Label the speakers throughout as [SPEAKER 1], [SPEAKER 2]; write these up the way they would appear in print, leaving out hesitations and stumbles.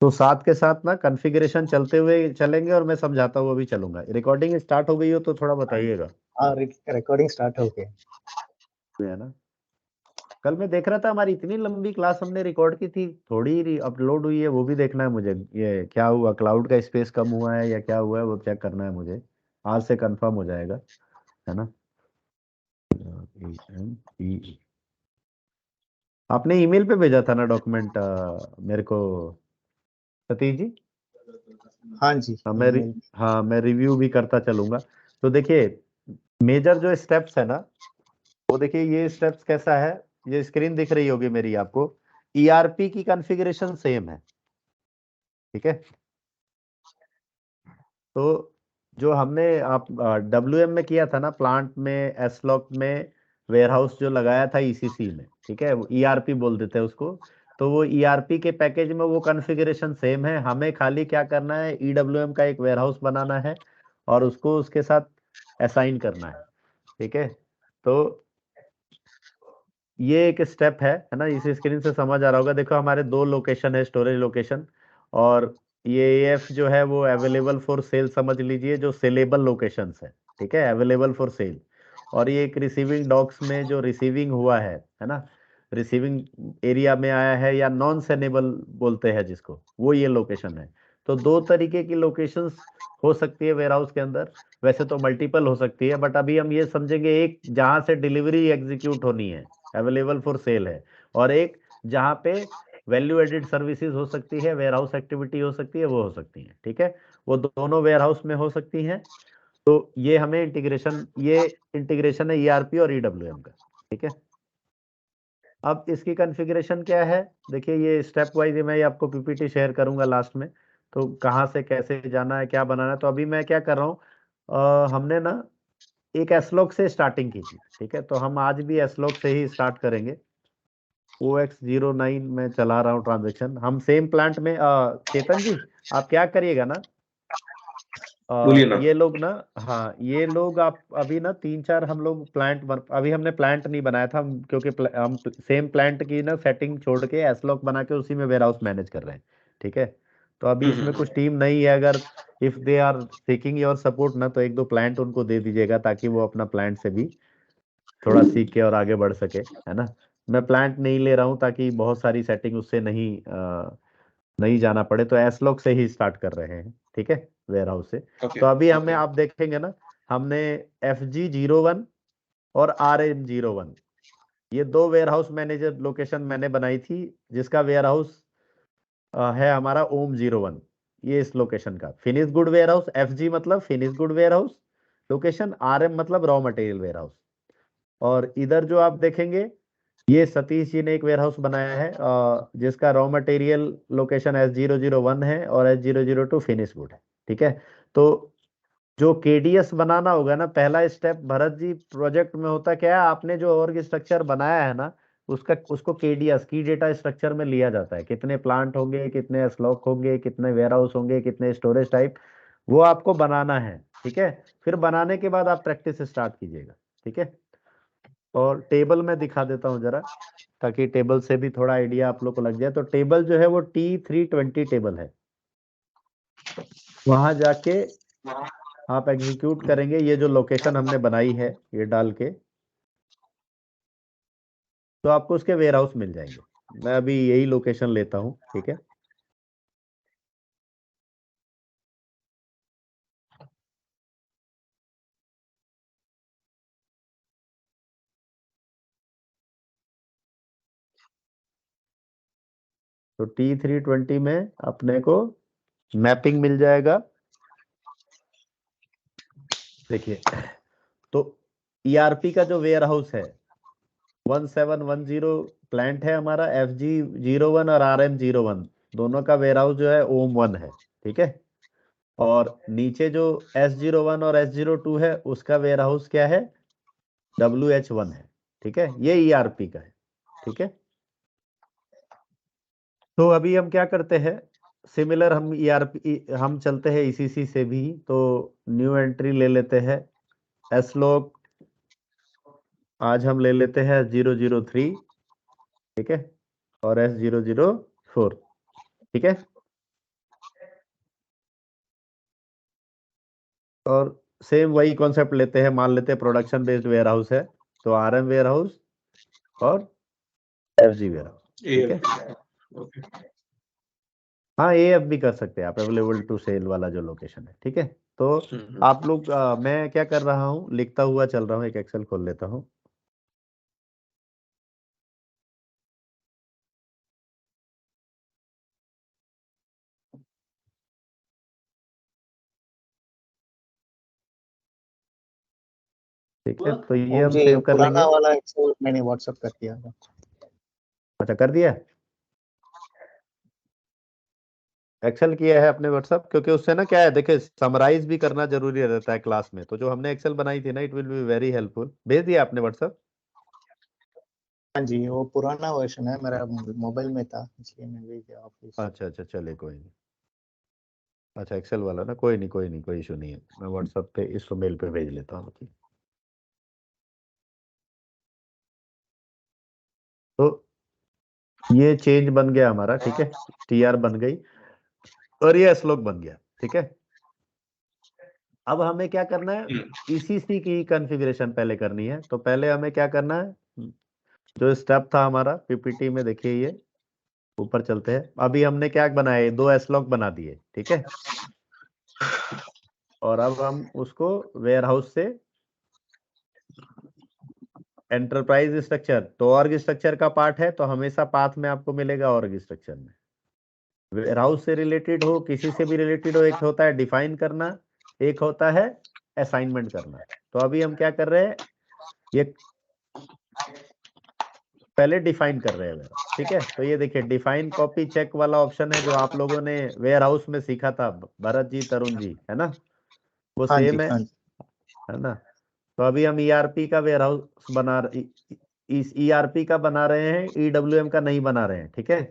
[SPEAKER 1] तो साथ के साथ ना कॉन्फ़िगरेशन चलते हुए चलेंगे और मैं समझाता हुआ भी चलूंगा। रिकॉर्डिंग स्टार्ट हो गई हो तो थोड़ा बताइएगा।
[SPEAKER 2] हाँ, रिकॉर्डिंग स्टार्ट हो गई
[SPEAKER 1] है ना। कल मैं देख रहा था हमारी इतनी लंबी क्लास हमने रिकॉर्ड की थी, थोड़ी अपलोड हुई है, वो भी देखना है मुझे। ये क्या हुआ, क्लाउड का स्पेस कम हुआ है या क्या हुआ है, वो चेक करना है मुझे। आज से कंफर्म हो जाएगा, है ना। AME आपने ईमेल पे भेजा था ना डॉक्यूमेंट मेरे को, सतीश जी।
[SPEAKER 2] हाँ जी।
[SPEAKER 1] हाँ मैं रिव्यू भी करता चलूंगा। तो देखिए, मेजर जो स्टेप्स है ना, वो देखिए ये स्टेप्स कैसा है। ये स्क्रीन दिख रही होगी मेरी आपको। ईआरपी की कॉन्फ़िगरेशन सेम है, ठीक है। तो जो हमने आप WM में किया था ना, प्लांट में, एसलॉक में, वेयरहाउस जो लगाया था ईसीसी में, ठीक है, वो ईआरपी बोल देते हैं उसको। तो वो ईआरपी के पैकेज में वो कॉन्फ़िगरेशन सेम है। हमें खाली क्या करना है, ईडब्ल्यूएम का एक वेयरहाउस बनाना है और उसको उसके साथ असाइन करना है, ठीक है। तो ये एक स्टेप है ना। इस स्क्रीन से समझ आ रहा होगा। देखो हमारे दो लोकेशन है, स्टोरेज लोकेशन, और ये एफ जो है वो अवेलेबल फॉर सेल समझ लीजिए, जो सेलेबल लोकेशंस है, ठीक है, अवेलेबल फॉर सेल। और ये एक रिसीविंग डॉक्स में जो रिसीविंग हुआ है ना, रिसीविंग एरिया में आया है या नॉन सेनेबल बोलते हैं जिसको, वो ये लोकेशन है। तो दो तरीके की लोकेशंस हो सकती है वेयरहाउस के अंदर। वैसे तो मल्टीपल हो सकती है, बट अभी हम ये समझेंगे एक जहां से डिलीवरी एग्जीक्यूट होनी है, अवेलेबल फॉर सेल है, और एक जहां पे वैल्यू एडिड सर्विसेज हो सकती है, वेयरहाउस एक्टिविटी हो सकती है, वो हो सकती है, ठीक है। वो दोनों वेयरहाउस में हो सकती हैं। तो ये इंटीग्रेशन है ईआरपी और ईडब्ल्यूएम का, ठीक है। अब इसकी कॉन्फ़िगरेशन क्या है, देखिए ये स्टेप वाइज मैं ये आपको पीपीटी शेयर करूंगा लास्ट में। तो कहाँ से कैसे जाना है, क्या बनाना है, तो अभी मैं क्या कर रहा हूँ, हमने ना एक एसलॉक से स्टार्टिंग की थी, ठीक है। तो हम आज भी एसलॉक से ही स्टार्ट करेंगे। OX09 में चला रहा हूँ ट्रांजेक्शन, हम सेम प्लांट में। चेतन जी, आप क्या करिएगा ना,
[SPEAKER 3] बोलिए ना।
[SPEAKER 1] ये लोग ना, हाँ ये लोग, आप अभी ना तीन चार हम लोग अभी हमने प्लांट नहीं बनाया था हम, क्योंकि हम सेम प्लांट की ना सेटिंग छोड़ के एसलॉक बना के उसी में वेयर हाउस मैनेज कर रहे हैं, ठीक है। तो अभी इसमें कुछ टीम नहीं है। अगर if they are seeking your support ना, तो एक दो प्लांट उनको दे दीजिएगा, ताकि वो अपना प्लांट से भी थोड़ा सीख के और आगे बढ़ सके, है ना। मैं प्लांट नहीं ले रहा हूँ ताकि बहुत सारी सेटिंग उससे नहीं जाना पड़े, तो एसलॉक से ही स्टार्ट कर रहे हैं, ठीक है, वेयर हाउस से।
[SPEAKER 3] ओके
[SPEAKER 1] तो अभी हमें आप देखेंगे ना, हमने FG01 और RM01, ये दो वेयर हाउस मैनेजर लोकेशन मैंने बनाई थी, जिसका वेयर हाउस है हमारा OM01। ये इस लोकेशन का finish good warehouse, FG मतलब finish good warehouse location, RM मतलब रॉ मटेरियल वेयर हाउस। और इधर जो आप देखेंगे, ये सतीश जी ने एक वेयरहाउस बनाया है, जिसका रॉ मटेरियल लोकेशन S001 है और S002 फिनिश गुड है, ठीक है। तो जो KDS बनाना होगा ना, पहला स्टेप भरत जी प्रोजेक्ट में होता क्या है, आपने जो ऑर्ग स्ट्रक्चर बनाया है ना, उसको KDS की डेटा स्ट्रक्चर में लिया जाता है। कितने प्लांट होंगे, कितने स्लॉक होंगे, कितने वेयरहाउस होंगे, कितने स्टोरेज टाइप, वो आपको बनाना है, ठीक है। फिर बनाने के बाद आप प्रैक्टिस स्टार्ट कीजिएगा, ठीक है। और टेबल में दिखा देता हूँ जरा, ताकि टेबल से भी थोड़ा आइडिया आप लोग को लग जाए। तो टेबल जो है वो T320 टेबल है। वहां जाके आप एग्जीक्यूट करेंगे, ये जो लोकेशन हमने बनाई है ये डाल के, तो आपको उसके वेयर हाउस मिल जाएंगे। मैं अभी यही लोकेशन लेता हूँ, ठीक है। तो T320 में अपने को मैपिंग मिल जाएगा, देखिए। तो ERP का जो वेयर हाउस है 1710 प्लांट है हमारा, FG01 और RM01 दोनों का वेयर हाउस जो है OM1 है, ठीक है। और नीचे जो S01 और S02 है, उसका वेयर हाउस क्या है, WH1 है, ठीक है। ये ERP का है, ठीक है। तो अभी हम क्या करते हैं, सिमिलर हम ERP हम चलते हैं ECC से भी। तो न्यू एंट्री ले लेते हैं, एसलॉक आज हम ले लेते हैं 003, ठीक है, और S004, ठीक है। और सेम वही कॉन्सेप्ट लेते हैं, मान लेते हैं प्रोडक्शन बेस्ड वेयर हाउस है तो RM वेयर हाउस और FG वेयर हाउस, ठीक है।
[SPEAKER 3] ओके
[SPEAKER 1] हाँ AF भी कर सकते हैं आप, अवेलेबल टू सेल वाला जो लोकेशन है, ठीक है। तो आप लोग मैं क्या कर रहा हूँ, लिखता हुआ चल रहा हूँ, एक एक्सेल खोल लेता हूँ। ठीक है, तो ये हम
[SPEAKER 2] मुझे
[SPEAKER 1] सेव कर
[SPEAKER 2] पुराना
[SPEAKER 1] लेंगे।
[SPEAKER 2] वाला एक्सेल मैंने व्हाट्सएप कर दिया था।
[SPEAKER 1] अच्छा कर दिया, एक्सेल किया है अपने व्हाट्सएप, क्योंकि उससे ना क्या है, देखिए समराइज भी करना जरूरी रहता है क्लास में, तो जो हमने एक्सेल बनाई थी ना, it will be very helpful. भेज दिया आपने व्हाट्सएप?
[SPEAKER 2] हाँ जी, वो पुराना वर्जन है, मेरा मोबाइल में था इसलिए मैं भेज दिया ऑफिस।
[SPEAKER 1] अच्छा अच्छा, चलिए कोई नहीं। अच्छा एक्सेल वाला ना, कोई नहीं कोई नहीं, कोई इशू नहीं है, मैं व्हाट्सएप पे इस मेल पे भेज लेता हूँ। तो ये चेंज बन गया हमारा, ठीक है, TR बन गई और ये श्लोक बन गया, ठीक है। अब हमें क्या करना है, ECC की कॉन्फ़िगरेशन पहले करनी है। तो पहले हमें क्या करना है, जो स्टेप था हमारा PPT में, देखिए ये ऊपर चलते हैं। अभी हमने क्या बनाया, 2 एस्लॉक बना दिए, ठीक है। और अब हम उसको वेयर हाउस से एंटरप्राइज स्ट्रक्चर, तो ऑर्ग स्ट्रक्चर का पार्ट है तो हमेशा पाथ में आपको मिलेगा ऑर्ग स्ट्रक्चर में। वेयर हाउस से रिलेटेड हो, किसी से भी रिलेटेड हो, एक होता है डिफाइन करना, एक होता है असाइनमेंट करना। तो अभी हम क्या कर रहे हैं, ये पहले डिफाइन कर रहे हैं वेयर, ठीक है। तो ये देखिए डिफाइन कॉपी चेक वाला ऑप्शन है, जो आप लोगों ने वेयर हाउस में सीखा था, भरत जी, तरुण जी, है ना, वो
[SPEAKER 2] हाँ जी,
[SPEAKER 1] सेम
[SPEAKER 2] हाँ जी।
[SPEAKER 1] है ना। तो अभी हम ERP का वेयर हाउस बना, इस ERP का बना रहे हैं, EWM का नहीं बना रहे हैं, ठीक है।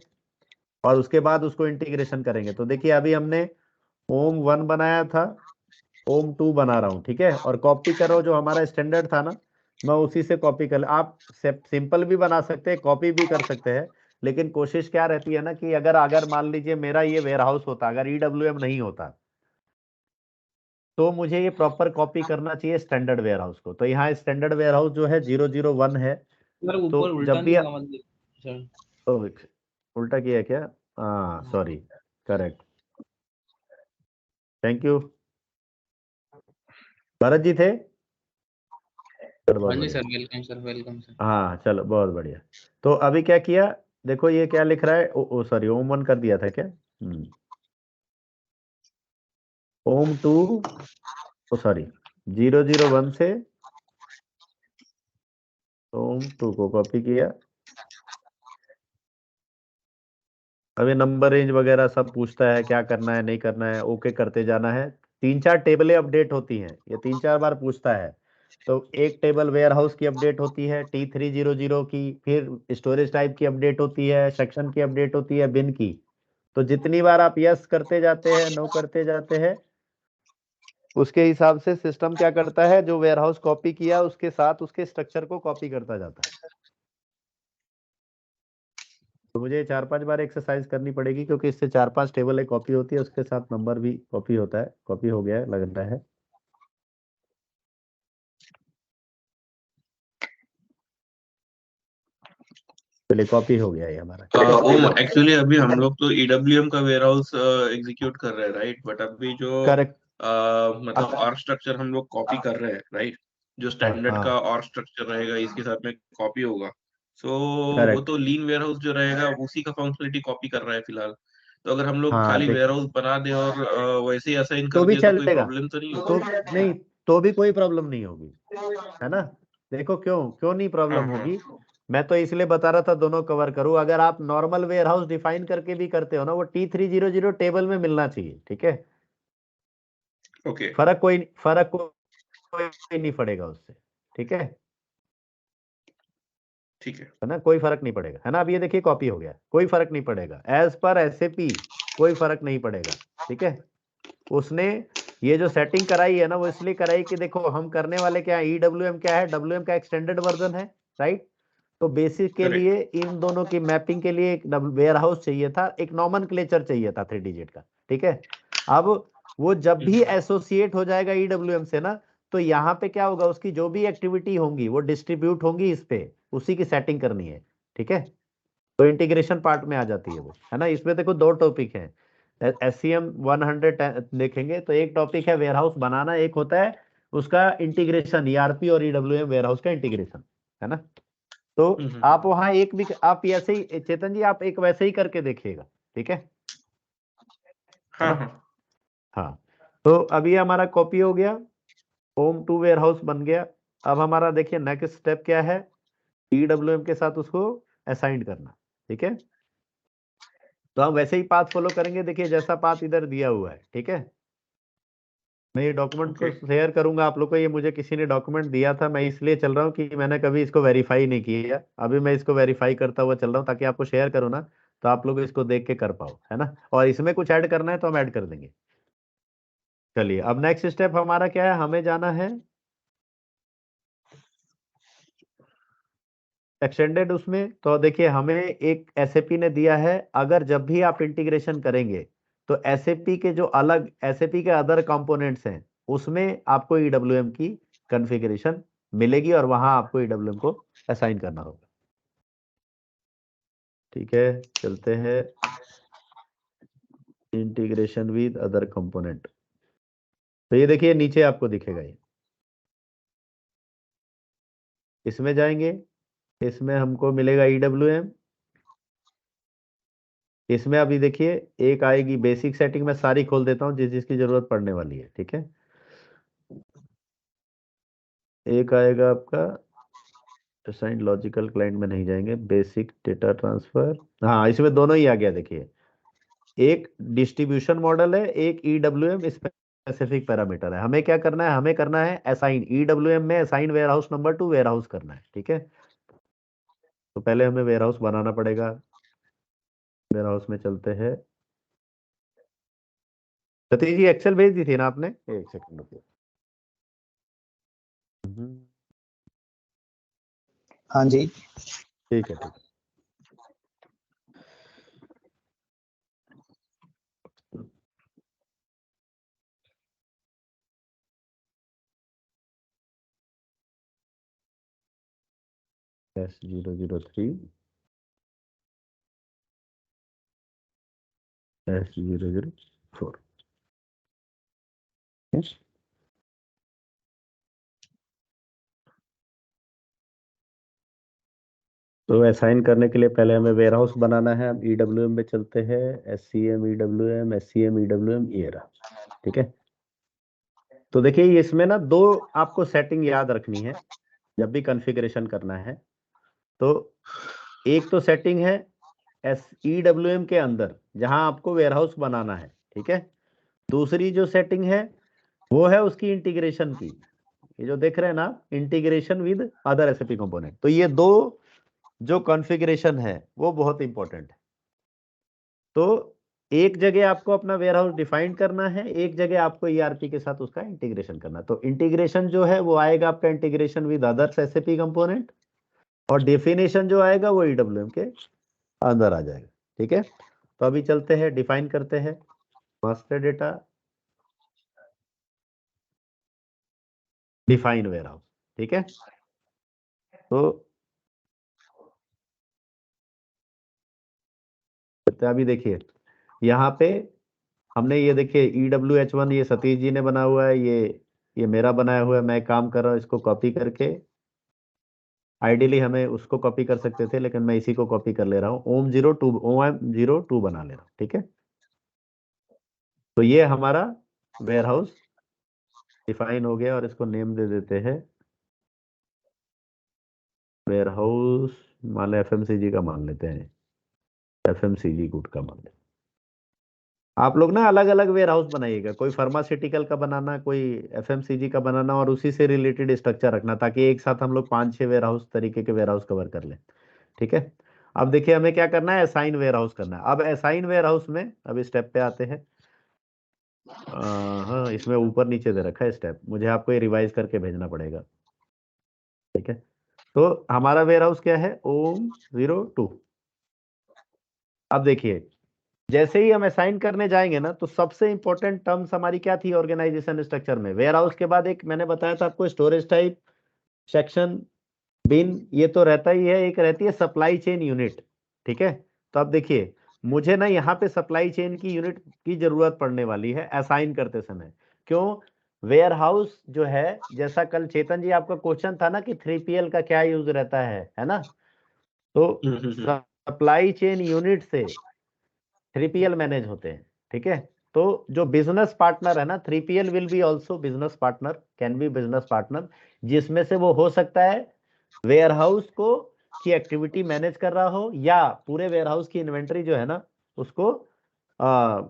[SPEAKER 1] और उसके बाद उसको इंटीग्रेशन करेंगे। तो देखिए अभी हमने ओम 1 बनाया था, ओम 2 बना रहा हूँ, ठीक है। और कॉपी करो, जो हमारा स्टैंडर्ड था ना, मैं उसी से कॉपी कर, आप सिंपल भी बना सकते हैं, कॉपी भी कर सकते हैं। लेकिन कोशिश क्या रहती है ना, कि अगर अगर मान लीजिए मेरा ये वेयर हाउस होता, अगर EWM नहीं होता, तो मुझे ये प्रॉपर कॉपी करना चाहिए स्टैंडर्ड वेयर हाउस को। तो यहाँ स्टैंडर्ड वेयर हाउस जो है 001 है।
[SPEAKER 4] सर
[SPEAKER 1] तो
[SPEAKER 4] ऊपर उल्टा
[SPEAKER 1] जब भी
[SPEAKER 4] नहीं लगा मतलब सर।
[SPEAKER 1] उल्टा किया क्या, हाँ sorry, correct, thank you. Bharat ji थे सर, बहुत
[SPEAKER 4] हाँ जी
[SPEAKER 1] बढ़िया।
[SPEAKER 4] Sir, welcome sir, welcome sir.
[SPEAKER 1] हाँ चलो बहुत बढ़िया। तो अभी क्या किया, देखो ये क्या लिख रहा है, ओ सॉरी, ओम 1 कर दिया था क्या, ओम 2, ओ सॉरी, 001 से ओम 2 को कॉपी किया। अभी नंबर रेंज वगैरह सब पूछता है, क्या करना है नहीं करना है, ओके करते जाना है। 3-4 टेबलें अपडेट होती हैं, ये 3-4 बार पूछता है। तो एक टेबल वेयर हाउस की अपडेट होती है T300 की, फिर स्टोरेज टाइप की अपडेट होती है, सेक्शन की अपडेट होती है, बिन की। तो जितनी बार आप यस करते जाते हैं, नो करते जाते हैं, उसके हिसाब से सिस्टम क्या करता है, जो वेयर हाउस कॉपी किया उसके साथ उसके स्ट्रक्चर को कॉपी करता जाता है। तो मुझे 4-5 बार एक्सरसाइज करनी पड़ेगी, क्योंकि इससे 4-5 टेबल कॉपी होती है, उसके साथ नंबर भी कॉपी होता है। कॉपी हो गया है लग रहा है, चलिए कॉपी हो गया है हमारा।
[SPEAKER 3] ओम एक्चुअली अभी हम लोग तो EWM का वेयर हाउस एग्जीक्यूट कर रहे हैं, राइट? बट अभी जो
[SPEAKER 1] करेक्ट,
[SPEAKER 3] मतलब ऑर्ग स्ट्रक्चर हम लोग कॉपी कर रहे हैं, राइट? जो स्टैंडर्ड का
[SPEAKER 1] हाँ
[SPEAKER 3] ऑर्ग स्ट्रक्चर रहेगा इसके साथ में कॉपी होगा। सो वो
[SPEAKER 1] करेक्ट,
[SPEAKER 3] तो लीन वेयर हाउस जो रहेगा उसी का फंक्शनलिटी कॉपी कर रहा है फिलहाल। तो अगर हम लोग
[SPEAKER 1] हाँ
[SPEAKER 3] खाली
[SPEAKER 1] देख,
[SPEAKER 3] वेयर हाउस बना दें और वैसे ही असाइन
[SPEAKER 1] तो
[SPEAKER 3] कर
[SPEAKER 1] भी
[SPEAKER 3] दिया तो कोई
[SPEAKER 1] चलेगा,
[SPEAKER 3] प्रॉब्लम तो नहीं
[SPEAKER 1] तो
[SPEAKER 3] होगा?
[SPEAKER 1] नहीं, तो भी कोई प्रॉब्लम नहीं होगी, है ना। देखो क्यों क्यों नहीं
[SPEAKER 3] हाँ
[SPEAKER 1] प्रॉब्लम
[SPEAKER 3] हाँ
[SPEAKER 1] होगी, मैं तो इसलिए बता रहा था दोनों कवर करूं। अगर आप नॉर्मल वेयर हाउस डिफाइन करके भी करते हो ना, वो T300 टेबल में मिलना चाहिए, ठीक है।
[SPEAKER 3] ओके
[SPEAKER 1] फर्क कोई नहीं पड़ेगा उससे, ठीक
[SPEAKER 3] ठीक है।
[SPEAKER 1] है ना, कोई फर्क नहीं पड़ेगा, है ना। अब ये देखिए कॉपी हो गया, कोई फर्क नहीं पड़ेगा, एज पर SAP कोई फर्क नहीं पड़ेगा, ठीक है। उसने ये जो सेटिंग कराई है ना, वो इसलिए कराई कि देखो हम करने वाले क्या है, EWM क्या है, WM का एक्सटेंडेड वर्जन है, राइट। तो बेसिक के
[SPEAKER 3] करेक्ट।
[SPEAKER 1] लिए इन दोनों की मैपिंग के लिए एक वेयर हाउस चाहिए था, एक नॉमनक्लेचर चाहिए था 3 डिजिट का, ठीक है। अब वो जब भी एसोसिएट हो जाएगा ईडब्ल्यूएम से ना, तो यहाँ पे क्या होगा, उसकी जो भी एक्टिविटी होंगी वो डिस्ट्रीब्यूट होंगी इस पे, उसी की सेटिंग करनी है। ठीक है, तो इंटीग्रेशन पार्ट में आ जाती है वो, है ना। इसमें देखो दो टॉपिक है, SCM 100 देखेंगे तो एक टॉपिक है वेयर हाउस बनाना, एक होता है उसका इंटीग्रेशन, ERP और EWM वेयर हाउस का इंटीग्रेशन, है ना। तो आप वहां एक भी, आप ऐसे ही चेतन जी आप एक वैसे ही करके देखिएगा, ठीक है।
[SPEAKER 3] हाँ
[SPEAKER 1] ना?
[SPEAKER 3] हाँ
[SPEAKER 1] हाँ, तो अभी हमारा कॉपी हो गया, होम टू वेयर हाउस बन गया। अब हमारा देखिए नेक्स्ट स्टेप क्या है, EWM के साथ उसको असाइन करना। ठीक है, तो हम वैसे ही पाथ फॉलो करेंगे, देखिए जैसा पाथ इधर दिया हुआ है। ठीक है, मैं ये डॉक्यूमेंट को
[SPEAKER 3] ओके
[SPEAKER 1] शेयर करूंगा आप लोग को, ये मुझे किसी ने डॉक्यूमेंट दिया था, मैं इसलिए चल रहा हूँ कि मैंने कभी इसको वेरीफाई नहीं किया, अभी मैं इसको वेरीफाई करता हुआ चल रहा हूँ ताकि आपको शेयर करूँ ना, तो आप लोग इसको देख के कर पाओ, है ना। और इसमें कुछ ऐड करना है तो हम ऐड कर देंगे। चलिए, अब नेक्स्ट स्टेप हमारा क्या है, हमें जाना है एक्सटेंडेड उसमें। तो देखिए हमें एक एसएपी ने दिया है, अगर जब भी आप इंटीग्रेशन करेंगे तो एसएपी के जो अलग एसएपी के अदर कंपोनेंट्स हैं उसमें आपको ईडब्ल्यूएम की कॉन्फ़िगरेशन मिलेगी और वहां आपको ईडब्ल्यूएम को असाइन करना होगा। ठीक है, चलते हैं इंटीग्रेशन विद अदर कंपोनेंट। तो ये देखिए नीचे आपको दिखेगा ये, इसमें जाएंगे, इसमें हमको मिलेगा ईडब्ल्यूएम। इसमें अभी देखिए एक आएगी बेसिक सेटिंग, में सारी खोल देता हूँ जिस जिसकी जरूरत पड़ने वाली है। ठीक है, एक आएगा आपका असाइन लॉजिकल क्लाइंट में नहीं जाएंगे, बेसिक डेटा ट्रांसफर, हाँ इसमें दोनों ही आ गया। देखिए एक डिस्ट्रीब्यूशन मॉडल है, एक ईडब्ल्यूएम स्पेसिफिक पैरामीटर है। हमें क्या करना है, हमें करना है असाइन, ईडब्ल्यूएम में assign warehouse number to warehouse करना है। ठीक है, तो पहले हमें वेयर हाउस बनाना पड़ेगा। वेयर हाउस में चलते हैं, सतीश जी एक्सेल भेज दी थी ना आपने, एक सेकंड रुकिए।
[SPEAKER 2] हाँ जी।
[SPEAKER 1] ठीक है, ठीक है। S003 S004 तो असाइन करने के लिए पहले हमें वेयर हाउस बनाना है। हम ईडब्ल्यूएम में चलते हैं, SCM ईडब्ल्यूएम, SCM ईडब्ल्यूएम, ये रहा। ठीक है, तो देखिए इसमें ना दो आपको सेटिंग याद रखनी है जब भी कॉन्फ़िगरेशन करना है। तो एक तो सेटिंग है ईडब्ल्यूएम के अंदर जहां आपको वेयर हाउस बनाना है। ठीक है, दूसरी जो सेटिंग है वो है उसकी इंटीग्रेशन की, ये जो देख रहे हैं ना, integration with other SAP component. तो ये दो जो कॉन्फ़िगरेशन है वो बहुत इंपॉर्टेंट है। तो एक जगह आपको अपना वेयर हाउस डिफाइन करना है, एक जगह आपको ईआरपी के साथ उसका इंटीग्रेशन करना है। तो इंटीग्रेशन जो है वो आएगा आपका integration with others SAP component, और डेफिनेशन जो आएगा वो ईडब्ल्यूएम के अंदर आ जाएगा। ठीक है, तो अभी चलते हैं डिफाइन करते हैं master data define warehouse. ठीक है, तो अभी देखिए यहाँ पे हमने ये देखिए EWH1 ये सतीश जी ने बना हुआ है, ये मेरा बनाया हुआ है, मैं काम कर रहा हूँ इसको कॉपी करके। आइडियली हमें उसको कॉपी कर सकते थे लेकिन मैं इसी को कॉपी कर ले रहा हूँ, OM02 बना ले रहा हूँ। ठीक है, तो ये हमारा वेयर हाउस डिफाइन हो गया और इसको नेम दे देते हैं वेयर हाउस, मान लो FMCG का मान लेते हैं, FMCG गुड का मान लेते हैं। आप लोग ना अलग अलग वेयर हाउस बनाइएगा, कोई फार्मास्यूटिकल का बनाना, कोई FMCG का बनाना, और उसी से रिलेटेड स्ट्रक्चर रखना ताकि एक साथ हम लोग 5-6 वेयर हाउस तरीके के वेयर हाउस कवर कर लें। ठीक है, अब देखिए हमें क्या करना है, असाइन वेयर हाउस करना है। अब असाइन वेयर हाउस में अब स्टेप पे आते हैं। हाँ इसमें ऊपर नीचे दे रखा है स्टेप, मुझे आपको ये रिवाइज करके भेजना पड़ेगा। ठीक है, तो हमारा वेयर हाउस क्या है, OM02। अब देखिए जैसे ही हम असाइन करने जाएंगे ना, तो सबसे इंपॉर्टेंट टर्म्स हमारी क्या थी ऑर्गेनाइजेशन स्ट्रक्चर में? वेयर हाउस के बाद एक मैंने बताया था आपको स्टोरेज टाइप, सेक्शन, बिन, ये तो रहता ही है। एक रहती है सप्लाई चेन यूनिट, ठीक है। तो अब देखिए, मुझे ना यहाँ पे सप्लाई चेन की यूनिट की जरूरत पड़ने वाली है असाइन करते समय। क्यों? वेयर हाउस जो है, जैसा कल चेतन जी आपका क्वेश्चन था ना कि 3PL का क्या यूज रहता है ना, तो सप्लाई चेन यूनिट से 3PL मैनेज होते हैं, ठीक है। तो जो बिजनेस पार्टनर है ना, 3PL will be also business partner, can be business partner, जिसमें से वो हो सकता है वेयर हाउस को की एक्टिविटी मैनेज कर रहा हो, या पूरे वेयर हाउस की इन्वेंट्री जो है ना उसको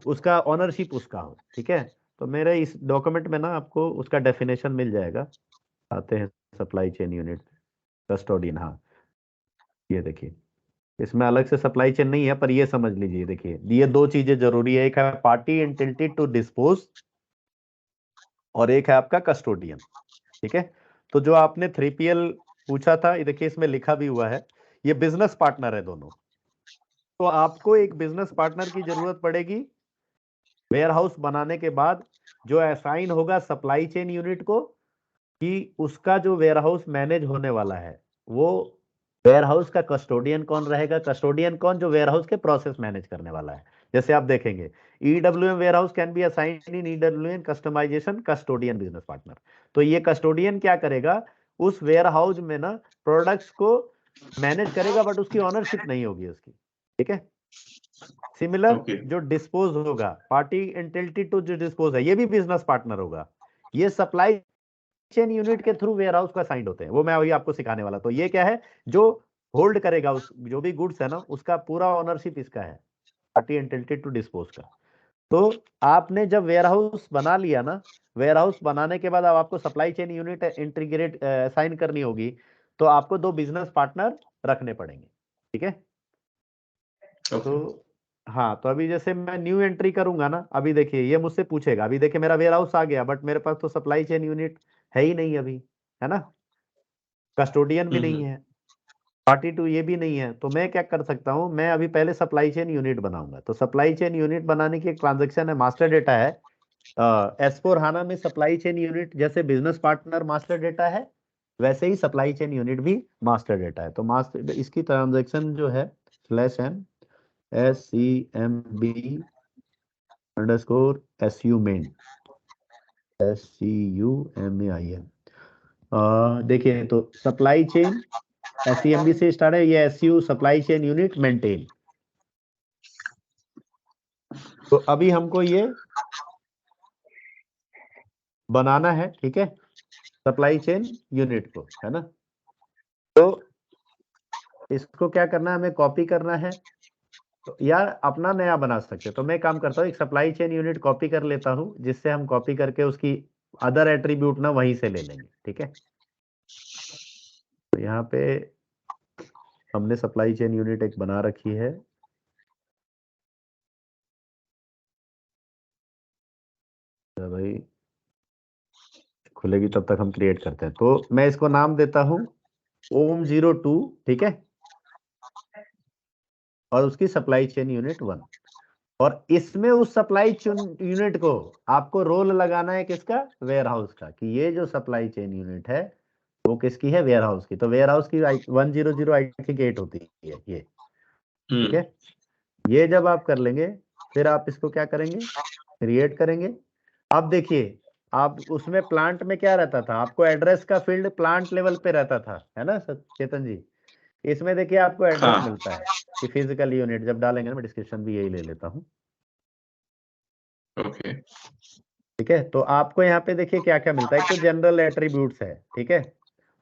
[SPEAKER 1] उसका ऑनरशिप उसका हो, ठीक है। तो मेरे इस डॉक्यूमेंट में ना आपको उसका डेफिनेशन मिल जाएगा। आते हैं सप्लाई चेन यूनिट, कस्टोडियन, हाँ ये देखिए, इसमें अलग से सप्लाई चेन नहीं है, पर ये समझ लीजिए, देखिए ये दो चीजें जरूरी है, एक है पार्टी एंटिटी टू डिस्पोज और एक है आपका कस्टोडियन, ठीक है। तो जो आपने 3PL पूछा था, ये देखिए इसमें लिखा भी हुआ है, ये बिजनेस पार्टनर है दोनों। तो आपको एक बिजनेस पार्टनर की जरूरत पड़ेगी वेयर हाउस बनाने के बाद, जो असाइन होगा सप्लाई चेन यूनिट को, कि उसका जो वेयर हाउस मैनेज होने वाला है, वो वेयर हाउस का कस्टोडियन कौन रहेगा? कस्टोडियन कौन? जो वेयर हाउस के प्रोसेस मैनेज करने वाला है। जैसे आप देखेंगे, EWM warehouse can be assigned in EWM customization custodian business partner. तो ये कस्टोडियन क्या करेगा? उस वेयर हाउस में ना प्रोडक्ट्स को मैनेज करेगा, बट उसकी ऑनरशिप नहीं होगी उसकी, ठीक है। Similar
[SPEAKER 3] Okay.
[SPEAKER 1] जो डिस्पोज होगा, पार्टी एंटिटी टू जो डिस्पोज है, ये भी बिजनेस पार्टनर होगा। ये सप्लाई चेन यूनिट के थ्रू वेयर हाउस का साइंड होते हैं, वो मैं अभी आपको सिखाने वाला। तो ये क्या है? जो होल्ड करेगा उस जो भी गुड्स है ना, उसका पूरा ऑनरशिप इसका है, पार्टी एंटिटी टू डिस्पोज का। तो आपने जब वेयर हाउस बना लिया ना, वेयर हाउस बनाने के बाद अब आपको supply chain unit integrate assign करनी होगी, तो आपको दो बिजनेस पार्टनर रखने पड़ेंगे, ठीक है।
[SPEAKER 3] Okay.
[SPEAKER 1] तो हाँ, तो अभी जैसे मैं न्यू एंट्री करूंगा ना, अभी देखिए ये मुझसे पूछेगा, अभी देखिए मेरा वेयर हाउस आ गया, बट मेरे पास तो सप्लाई चेन यूनिट है ही नहीं अभी, है ना, कस्टोडियन भी नहीं है, पार्टी टू ये भी नहीं है। तो मैं क्या कर सकता हूँ, मैं अभी पहले सप्लाई चेन यूनिट बनाऊंगा। तो सप्लाई चेन यूनिट बनाने की एक ट्रांजेक्शन है, मास्टर डेटा है। S4 हाना में सप्लाई चेन यूनिट जैसे बिजनेस पार्टनर मास्टर डेटा है, वैसे ही सप्लाई चेन यूनिट भी मास्टर डेटा है। तो मास्टर इसकी ट्रांजेक्शन जो है /m SCMB_SU main, SCUMAIN। देखिए, तो सप्लाई चेन SCMB से स्टार्ट है, ये SU supply chain unit maintain. तो अभी हमको ये बनाना है, ठीक है, सप्लाई चेन यूनिट को, है ना। तो इसको क्या करना है, हमें कॉपी करना है, तो यार अपना नया बना सकते हैं। तो मैं काम करता हूँ, एक सप्लाई चेन यूनिट कॉपी कर लेता हूँ, जिससे हम कॉपी करके उसकी अदर एट्रीब्यूट ना वहीं से ले लेंगे, ठीक है। तो यहाँ पे हमने सप्लाई चेन यूनिट एक बना रखी है, तो भाई खुलेगी तब तक हम क्रिएट करते हैं। तो मैं इसको नाम देता हूँ OM02, ठीक है, और उसकी सप्लाई चेन यूनिट 1। और इसमें उस सप्लाई यूनिट को आपको रोल लगाना है किसका? वेयर हाउस का, कि ये जो सप्लाई चेन यूनिट है वो किसकी है? वेयर हाउस की। तो वेयर हाउस की 100 आई थिंक 8 होती है ये, ठीक है। ये जब आप कर लेंगे, फिर आप इसको क्या करेंगे? क्रिएट करेंगे। अब देखिए, आप उसमें प्लांट में क्या रहता था, आपको एड्रेस का फील्ड प्लांट लेवल पे रहता था, है ना चेतन जी। इसमें देखिए आपको एड्रेस
[SPEAKER 3] हाँ।
[SPEAKER 1] मिलता है कि फिजिकल यूनिट जब डालेंगे ना, मैं डिस्क्रिप्शन भी यही ले लेता हूँ,
[SPEAKER 3] ओके।
[SPEAKER 1] ठीक है। तो आपको यहाँ पे देखिए क्या क्या मिलता है, एक तो जनरल एट्रीब्यूट्स है, ठीक है,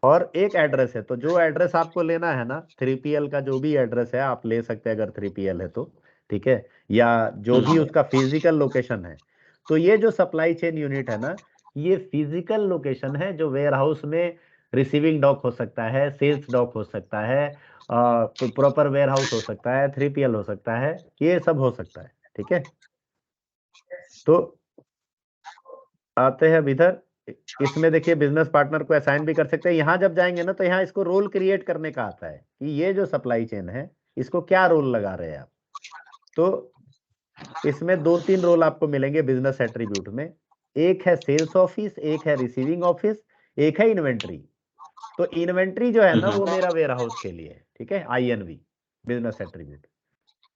[SPEAKER 1] और एक एड्रेस है। तो जो एड्रेस आपको लेना है ना, 3PL का जो भी एड्रेस है आप ले सकते हैं अगर 3PL है तो, ठीक है, या जो भी उसका फिजिकल लोकेशन है। तो ये जो सप्लाई चेन यूनिट है ना, ये फिजिकल लोकेशन है, जो वेयर हाउस में रिसीविंग डॉक हो सकता है, सेल्स डॉक हो सकता है, प्रॉपर वेयर हाउस हो सकता है, 3PL हो सकता है, ये सब हो सकता है, ठीक है। तो आते हैं अब इधर, इसमें देखिए बिजनेस पार्टनर को असाइन भी कर सकते हैं। यहां जब जाएंगे ना, तो यहाँ इसको रोल क्रिएट करने का आता है कि ये जो सप्लाई चेन है इसको क्या रोल लगा रहे हैं आप। तो इसमें 2-3 रोल आपको मिलेंगे बिजनेस एट्रीब्यूट में। एक है सेल्स ऑफिस, एक है रिसीविंग ऑफिस, एक है इन्वेंट्री। तो इन्वेंट्री जो है ना वो मेरा वेयर हाउस के लिए है, ठीक है, INV बिजनेस एट्रीब्यूट।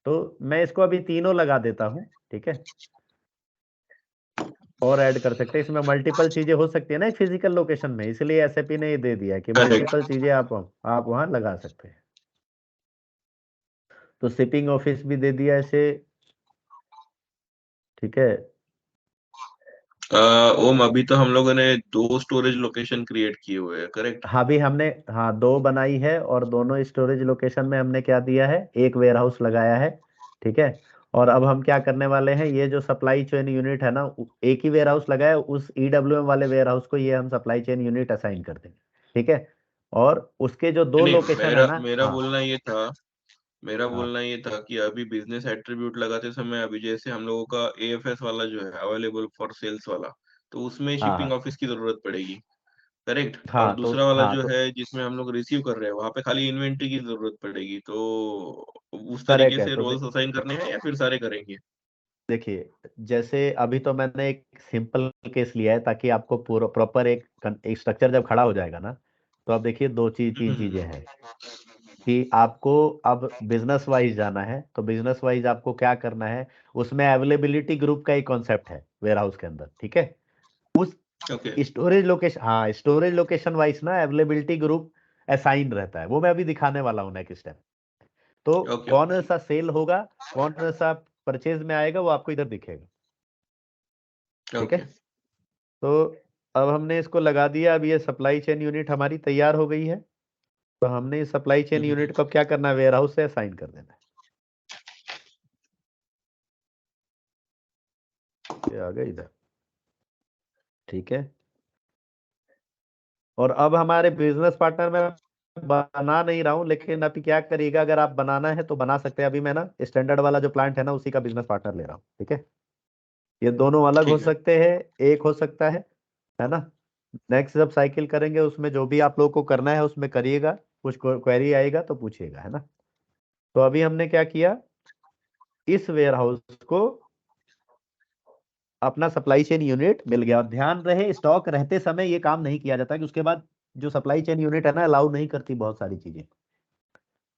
[SPEAKER 1] तो मैं इसको अभी तीनों लगा देता हूं, ठीक है, और ऐड कर सकते हैं। इसमें मल्टीपल चीजें हो सकती है ना फिजिकल लोकेशन में, इसलिए SAP ने ये दे दिया है कि
[SPEAKER 3] Correct.
[SPEAKER 1] मल्टीपल चीजें आप वहां लगा सकते हैं। तो शिपिंग ऑफिस भी दे दिया इसे, ठीक है।
[SPEAKER 3] ओम, अभी तो हम लोगों ने 2 स्टोरेज लोकेशन क्रिएट किए हुए हैं, करेक्ट?
[SPEAKER 1] हाँ भी हमने, हाँ 2 बनाई है, और दोनों स्टोरेज लोकेशन में हमने क्या दिया है, एक वेयर हाउस लगाया है, ठीक है। और अब हम क्या करने वाले हैं, ये जो सप्लाई चेन यूनिट है ना, एक ही वेयर हाउस लगाया, उस EWM वाले वेयर हाउस को ये हम सप्लाई चेन यूनिट असाइन कर देंगे, ठीक है। और उसके जो 2
[SPEAKER 3] नहीं,
[SPEAKER 1] लोकेशन है
[SPEAKER 3] मेरा
[SPEAKER 1] ना,
[SPEAKER 3] मेरा
[SPEAKER 1] हाँ
[SPEAKER 3] बोलना ये था मेरा
[SPEAKER 1] हाँ
[SPEAKER 3] बोलना ये था कि अभी बिजनेस एट्रीब्यूट लगाते समय, अभी जैसे हम लोगों का AFS वाला जो है, अवेलेबल फॉर सेल्स वाला, तो उसमें
[SPEAKER 1] हाँ
[SPEAKER 3] शिपिंग
[SPEAKER 1] हाँ
[SPEAKER 3] ऑफिस की जरूरत पड़ेगी, करेक्ट? और
[SPEAKER 1] हाँ, तो
[SPEAKER 3] दूसरा वाला
[SPEAKER 1] हाँ
[SPEAKER 3] जो
[SPEAKER 1] तो
[SPEAKER 3] है जिसमें हम लोग रिसीव कर रहे हैं, वहां पे खाली इन्वेंट्री की जरूरत पड़ेगी। तो उस
[SPEAKER 1] करेक्ट
[SPEAKER 3] तरीके
[SPEAKER 1] है।
[SPEAKER 3] से
[SPEAKER 1] तो
[SPEAKER 3] रोल्स असाइन करने हैं या फिर सारे करेंगे?
[SPEAKER 1] देखिए, जैसे अभी तो मैंने एक सिंपल केस लिया है ताकि आपको पूरा प्रॉपर एक स्ट्रक्चर जब खड़ा हो जाएगा ना, तो अब देखिए 3 चीजें हैं कि आपको अब बिजनेस वाइज जाना है। तो बिजनेस वाइज आपको क्या करना है, उसमें अवेलेबिलिटी ग्रुप का एक कॉन्सेप्ट है वेयर हाउस के अंदर, ठीक है। उस
[SPEAKER 3] ओके,
[SPEAKER 1] स्टोरेज लोकेशन, हाँ स्टोरेज लोकेशन वाइज ना अवेलेबिलिटी ग्रुप असाइन रहता है, वो मैं अभी दिखाने वाला हूँ नेक्स्ट स्टेप। तो
[SPEAKER 3] ओके,
[SPEAKER 1] कौन
[SPEAKER 3] ओके।
[SPEAKER 1] सा सेल होगा, कौन सा परचेज में आएगा, वो आपको इधर दिखेगा, ठीक है।
[SPEAKER 3] ओके।
[SPEAKER 1] तो अब हमने इसको लगा दिया, अब ये सप्लाई चेन यूनिट हमारी तैयार हो गई है। तो हमने इस सप्लाई चेन यूनिट को अब क्या करना है, वेयर हाउस से असाइन कर देना है। ये आ गया इधर, ठीक है। और अब हमारे बिजनेस पार्टनर में बना नहीं रहा हूं, लेकिन अभी क्या करिएगा, अगर आप बनाना है तो बना सकते हैं। अभी मैं ना स्टैंडर्ड वाला जो प्लांट है ना, उसी का बिजनेस पार्टनर ले रहा हूँ, ठीक है। ये दोनों अलग हो
[SPEAKER 3] ठीक है।
[SPEAKER 1] सकते हैं, एक हो सकता है ना। नेक्स्ट जब साइकिल करेंगे उसमें जो भी आप लोगों को करना है उसमें करिएगा, कुछ क्वेरी आएगा तो पूछिएगा, है ना। तो अभी हमने क्या किया, इस वेयर हाउस को अपना सप्लाई चेन यूनिट मिल गया। और ध्यान रहे, स्टॉक रहते समय ये काम नहीं किया जाता कि उसके बाद जो सप्लाई चेन यूनिट है ना, अलाउ नहीं करती बहुत सारी चीजें।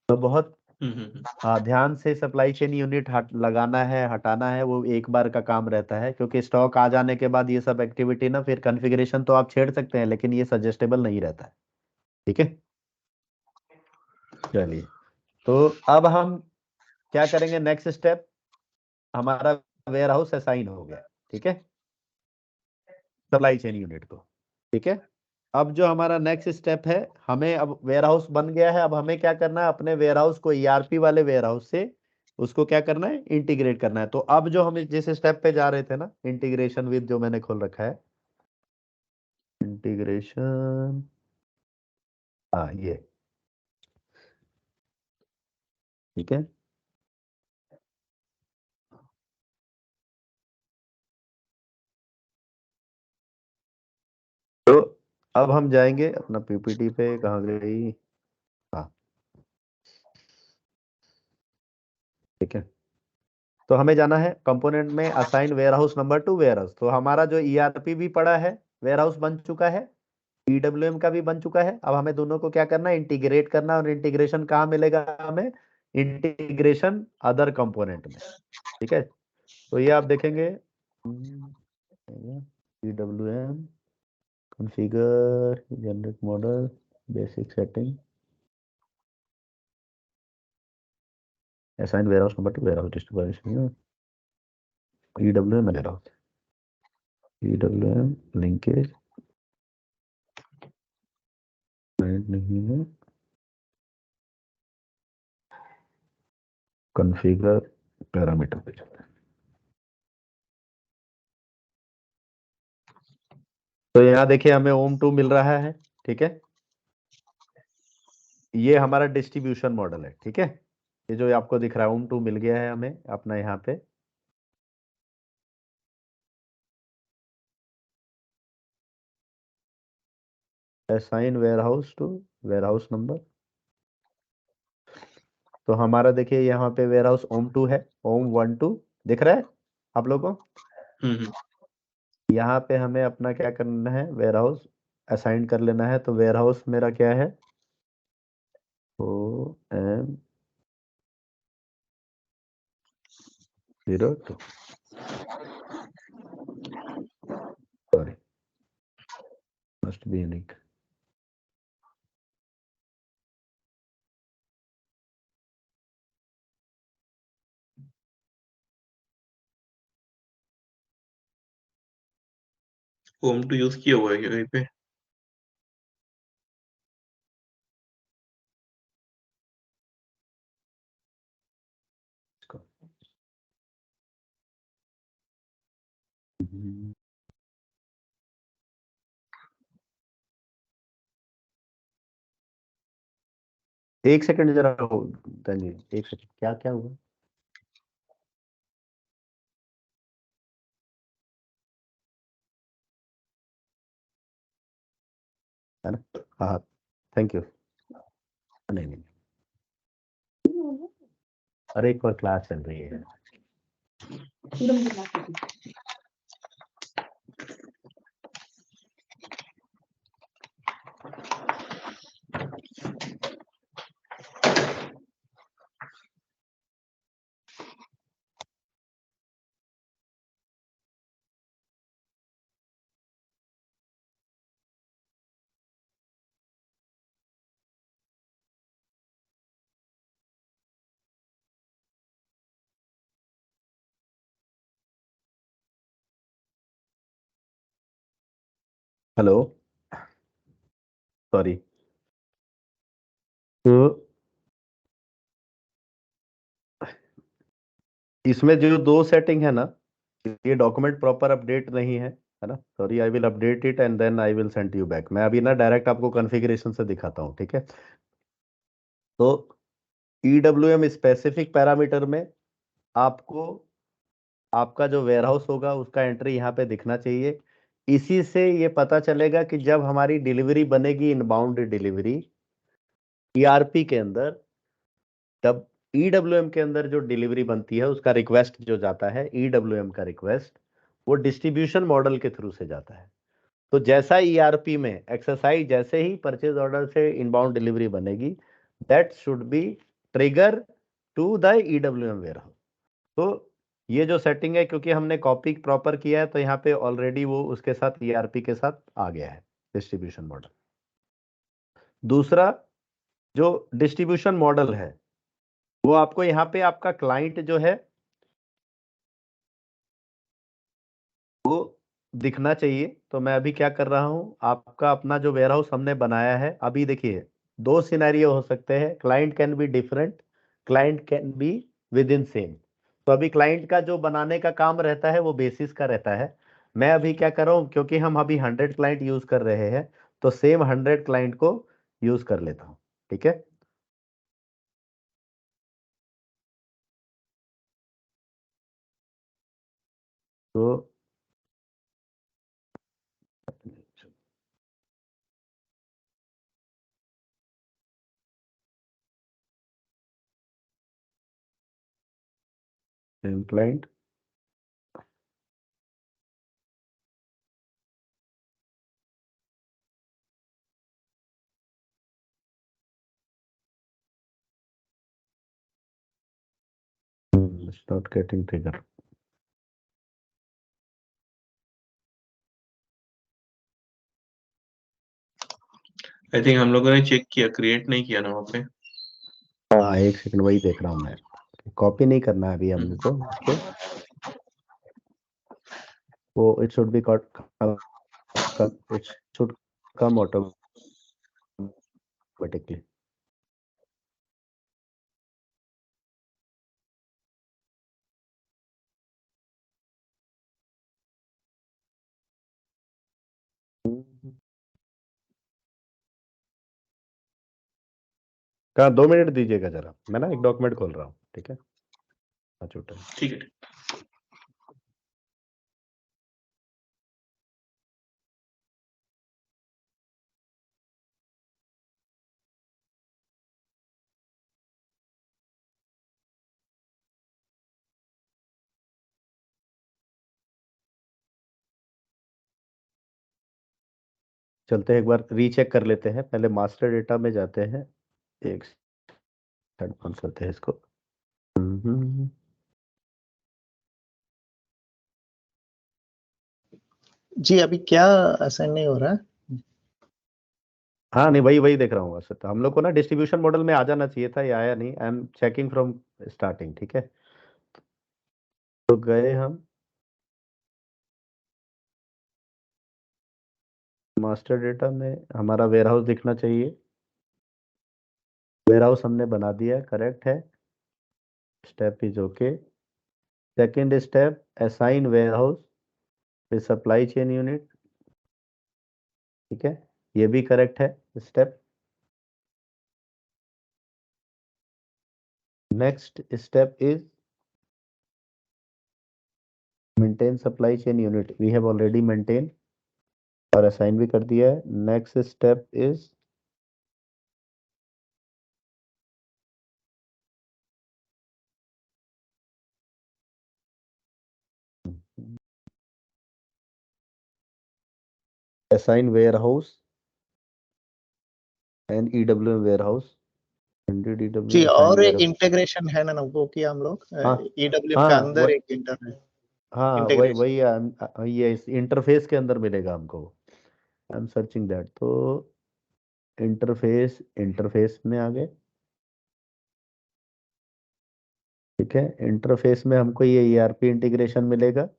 [SPEAKER 1] तो बहुत
[SPEAKER 3] हम्म।
[SPEAKER 1] ध्यान से सप्लाई चेन यूनिट लगाना है, हटाना है, वो एक बार का काम रहता है। क्योंकि स्टॉक आ जाने के बाद ये सब एक्टिविटी ना, फिर कॉन्फ़िगरेशन तो आप छेड़ सकते हैं, लेकिन ये सजेस्टेबल नहीं रहता है, ठीक है। चलिए, तो अब हम क्या करेंगे, नेक्स्ट स्टेप, हमारा वेयर हाउस असाइन हो गया, ठीक है, सप्लाई चेन यूनिट को, ठीक है। अब जो हमारा नेक्स्ट स्टेप है, हमें अब वेयर हाउस बन गया है, अब हमें क्या करना है, अपने वेयर हाउस को ERP वाले वेयर हाउस से उसको क्या करना है, इंटीग्रेट करना है। तो अब जो हम जिस स्टेप पे जा रहे थे ना, इंटीग्रेशन विद, जो मैंने खोल रखा है, इंटीग्रेशन, हाँ ये, ठीक है। तो अब हम जाएंगे अपना PPT पे, कहाँ गई, हाँ ठीक है। तो हमें जाना है कंपोनेंट में, assign warehouse number to warehouse. तो हमारा जो ERP भी पड़ा है, वेयर हाउस बन चुका है, EWM का भी बन चुका है। अब हमें दोनों को क्या करना है, इंटीग्रेट करना। और इंटीग्रेशन कहाँ मिलेगा हमें, इंटीग्रेशन अदर कंपोनेंट में, ठीक है। तो ये आप देखेंगे, EWM configure, generate model, basic setting, assign warehouse number to warehouse distribution, EWM warehouse, EWM linkage नहीं है, कॉन्फ़िगर पैरामीटर पे चलते हैं। तो यहाँ देखिए हमें OM2 मिल रहा है, ठीक है। ये हमारा डिस्ट्रीब्यूशन मॉडल है, ठीक है। ये जो आपको दिख रहा है OM2 मिल गया है हमें अपना यहाँ पे। Assign warehouse to warehouse number. तो हमारा देखिए यहाँ पे वेयर हाउस OM2 है, OM12 दिख रहा है आप लोगों को?
[SPEAKER 3] हम्म।
[SPEAKER 1] यहाँ पे हमें अपना क्या करना है, वेयर हाउस असाइन कर लेना है। तो वेयर हाउस मेरा क्या है, OM 02, sorry, must be unique.
[SPEAKER 3] Home to use किया हुआ है क्या कहीं पे?
[SPEAKER 1] एक सेकंड जरा तंजीब, एक सेकंड, क्या क्या हुआ? है ना? हाँ, थैंक यू। नहीं नहीं, अरे एक और क्लास चल रही है। Hello, sorry. तो इसमें जो दो सेटिंग है ना, ये डॉक्यूमेंट प्रॉपर अपडेट नहीं है ना? Sorry, I will update it and then I will send you back. मैं अभी ना डायरेक्ट आपको कॉन्फ़िगरेशन से दिखाता हूँ, ठीक है? तो EWM स्पेसिफिक पैरामीटर में आपको आपका जो वेयरहाउस होगा उसका एंट्री यहाँ पे दिखना चाहिए। इसी से ये पता चलेगा कि जब हमारी डिलीवरी बनेगी, इनबाउंड डिलीवरी ERP के अंदर, तब EWM के अंदर जो डिलीवरी बनती है उसका रिक्वेस्ट जो जाता है, EWM का रिक्वेस्ट, वो डिस्ट्रीब्यूशन मॉडल के थ्रू से जाता है। तो जैसा ERP में एक्सरसाइज, जैसे ही परचेज ऑर्डर से इनबाउंड डिलीवरी बनेगी, that should be trigger to the EWM warehouse. तो ये जो सेटिंग है, क्योंकि हमने कॉपी प्रॉपर किया है, तो यहाँ पे ऑलरेडी वो उसके साथ ERP के साथ आ गया है डिस्ट्रीब्यूशन मॉडल। दूसरा, जो डिस्ट्रीब्यूशन मॉडल है, वो आपको यहाँ पे आपका क्लाइंट जो है वो दिखना चाहिए। तो मैं अभी क्या कर रहा हूँ, आपका अपना जो वेयरहाउस हमने बनाया है, अभी देखिए दो सिनेरियो हो सकते हैं। Client can be different, client can be with in same. तो अभी क्लाइंट का जो बनाने का काम रहता है वो बेसिस का रहता है। मैं अभी क्या कर रहा हूँ, क्योंकि हम अभी 100 क्लाइंट यूज कर रहे हैं, तो सेम 100 क्लाइंट को यूज कर लेता हूँ, ठीक है? तो same client, not getting trigger.
[SPEAKER 3] I think हम लोगों ने चेक किया, क्रिएट नहीं किया ना वहाँ पे।
[SPEAKER 1] हाँ, एक सेकंड, वही देख रहा हूँ मैं। कॉपी नहीं करना है अभी हमको इसको, वो it should be it should come automatically. कहाँ, 2 मिनट दीजिएगा जरा, मैं ना एक डॉक्यूमेंट खोल रहा हूँ, ठीक है? हाँ, छोटा है।
[SPEAKER 3] ठीक है।
[SPEAKER 1] चलते हैं एक बार रीचेक कर लेते हैं। पहले मास्टर डेटा में जाते हैं, एक सेकंड बंद करते हैं इसको।
[SPEAKER 2] जी अभी क्या असाइन नहीं हो रहा?
[SPEAKER 1] हाँ नहीं, वही वही देख रहा हूँ। वैसे तो हम लोग को ना डिस्ट्रीब्यूशन मॉडल में आ जाना चाहिए था, ये आया नहीं। I am checking from starting. ठीक है, तो गए हम मास्टर डेटा में, हमारा वेयर हाउस दिखना चाहिए। वेयर हाउस हमने बना दिया, करेक्ट है। Step is okay. Second step, assign warehouse with supply chain unit. ठीक है, ये भी करेक्ट है step. Next step is maintain supply chain unit. We have already maintain और असाइन भी कर दिया है। Next step is assign warehouse and EWM warehouse। Indeed
[SPEAKER 2] जी
[SPEAKER 1] EWM assign
[SPEAKER 2] और एक
[SPEAKER 1] warehouse।
[SPEAKER 2] इंटीग्रेशन है ना वो किया हम लोग
[SPEAKER 1] हाँ
[SPEAKER 2] ईडब्ल्यूएम का
[SPEAKER 1] हाँ
[SPEAKER 2] अंदर एक इंटर
[SPEAKER 1] हाँ, वही
[SPEAKER 2] इंटीग्रेशन।
[SPEAKER 1] वही ये इस इंटरफेस के अंदर मिलेगा हमको। I am searching that. तो इंटरफेस, इंटरफेस में आ गए। ठीक है, इंटरफेस में हमको ये ERP इंटीग्रेशन मिलेगा।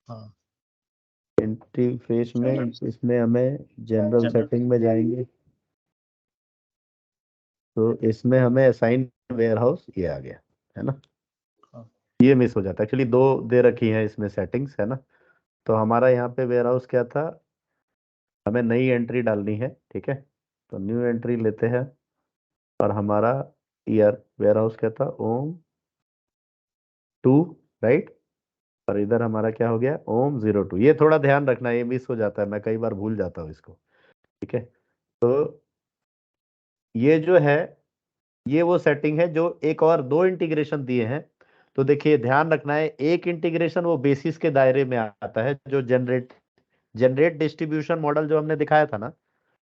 [SPEAKER 2] हाँ
[SPEAKER 1] इंटरफेस में
[SPEAKER 2] जनरल
[SPEAKER 1] इसमें हमें जनरल
[SPEAKER 2] जनरल
[SPEAKER 1] सेटिंग में जाएंगे, तो इसमें हमें असाइन वेयर हाउस ये आ गया, है ना।
[SPEAKER 2] हाँ
[SPEAKER 1] ये मिस हो जाता है एक्चुअली, दो दे रखी हैं इसमें सेटिंग्स, है ना। तो हमारा यहाँ पे वेयर हाउस क्या था, हमें नई एंट्री डालनी है। ठीक है, तो न्यू एंट्री लेते हैं और हमारा ईयर वेयर हाउस क्या था, ओम 2, राइट। और इधर हमारा क्या हो गया, ओम 02। ये थोड़ा ध्यान रखना, ये मिस हो जाता है, मैं कई बार भूल जाता हूँ इसको। ठीक है, तो ये जो है, ये वो सेटिंग है जो एक और दो इंटीग्रेशन दिए हैं। तो देखिए ध्यान रखना है, एक इंटीग्रेशन वो बेसिस के दायरे में आता है, जो जनरेट जनरेट डिस्ट्रीब्यूशन मॉडल जो हमने दिखाया था ना,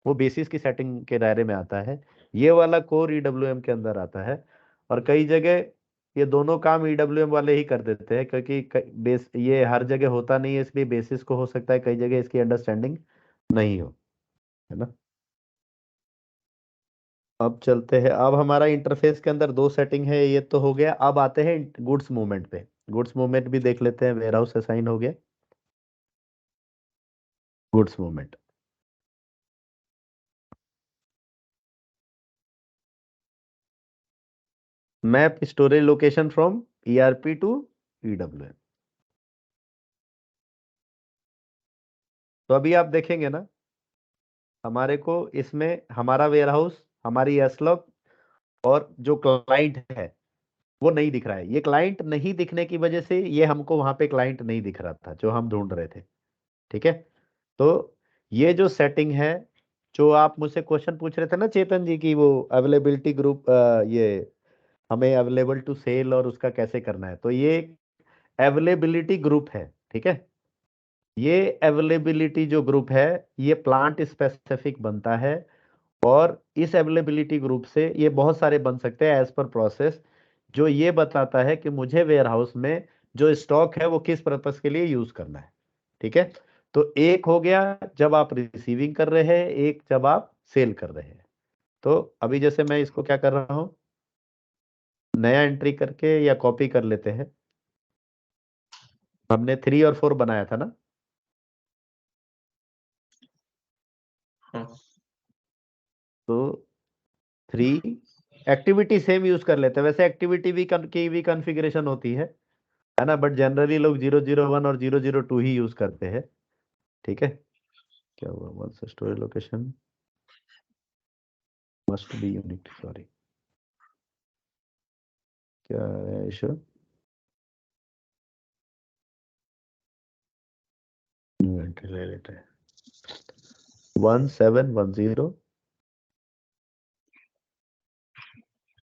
[SPEAKER 1] वो बेसिस की सेटिंग के दायरे में आता है। ये वाला कोर ईडब्ल्यूएम के अंदर आता है। और कई जगह ये दोनों काम ईडब्ल्यूएम वाले ही कर देते हैं, क्योंकि बेस ये हर जगह होता नहीं है, इसलिए बेसिस को हो सकता है कई जगह इसकी अंडरस्टैंडिंग नहीं हो, है ना। अब चलते हैं, अब हमारा इंटरफेस के अंदर दो सेटिंग है, ये तो हो गया। अब आते हैं गुड्स मूवमेंट पे। गुड्स मूवमेंट भी देख लेते हैं, वेयर हाउस असाइन हो गया। Goods movement, map storage location from ERP to EWM। तो अभी आप देखेंगे ना, हमारे को इसमें हमारा वेयर हाउस, हमारी एसलॉग और जो क्लाइंट है वो नहीं दिख रहा है। ये क्लाइंट नहीं दिखने की वजह से ये हमको वहां पे क्लाइंट नहीं दिख रहा था जो हम ढूंढ रहे थे। ठीक है, तो ये जो सेटिंग है, जो आप मुझसे क्वेश्चन पूछ रहे थे ना चेतन जी की, वो अवेलेबिलिटी ग्रुप, ये हमें अवेलेबल टू सेल और उसका कैसे करना है, तो ये अवेलेबिलिटी ग्रुप है। ठीक है, ये अवेलेबिलिटी जो ग्रुप है, ये प्लांट स्पेसिफिक बनता है। और इस अवेलेबिलिटी ग्रुप से ये बहुत सारे बन सकते हैं एज पर प्रोसेस, जो ये बताता है कि मुझे वेयर हाउस में जो स्टॉक है वो किस पर्पस के लिए यूज करना है। ठीक है, तो एक हो गया जब आप रिसीविंग कर रहे हैं, एक जब आप सेल कर रहे हैं। तो अभी जैसे मैं इसको क्या कर रहा हूं, नया एंट्री करके या कॉपी कर लेते हैं। हमने 3 और 4 बनाया था ना,
[SPEAKER 3] हाँ
[SPEAKER 1] तो 3 एक्टिविटी सेम यूज कर लेते हैं। वैसे एक्टिविटी भी की भी कॉन्फ़िगरेशन होती है ना, बट जनरली लोग 001 और 002 ही यूज करते हैं। ठीक है, क्या हुआ, once storage location must be unique, sorry क्या है इशू। न्यू एंट्री ले लेते हैं 1710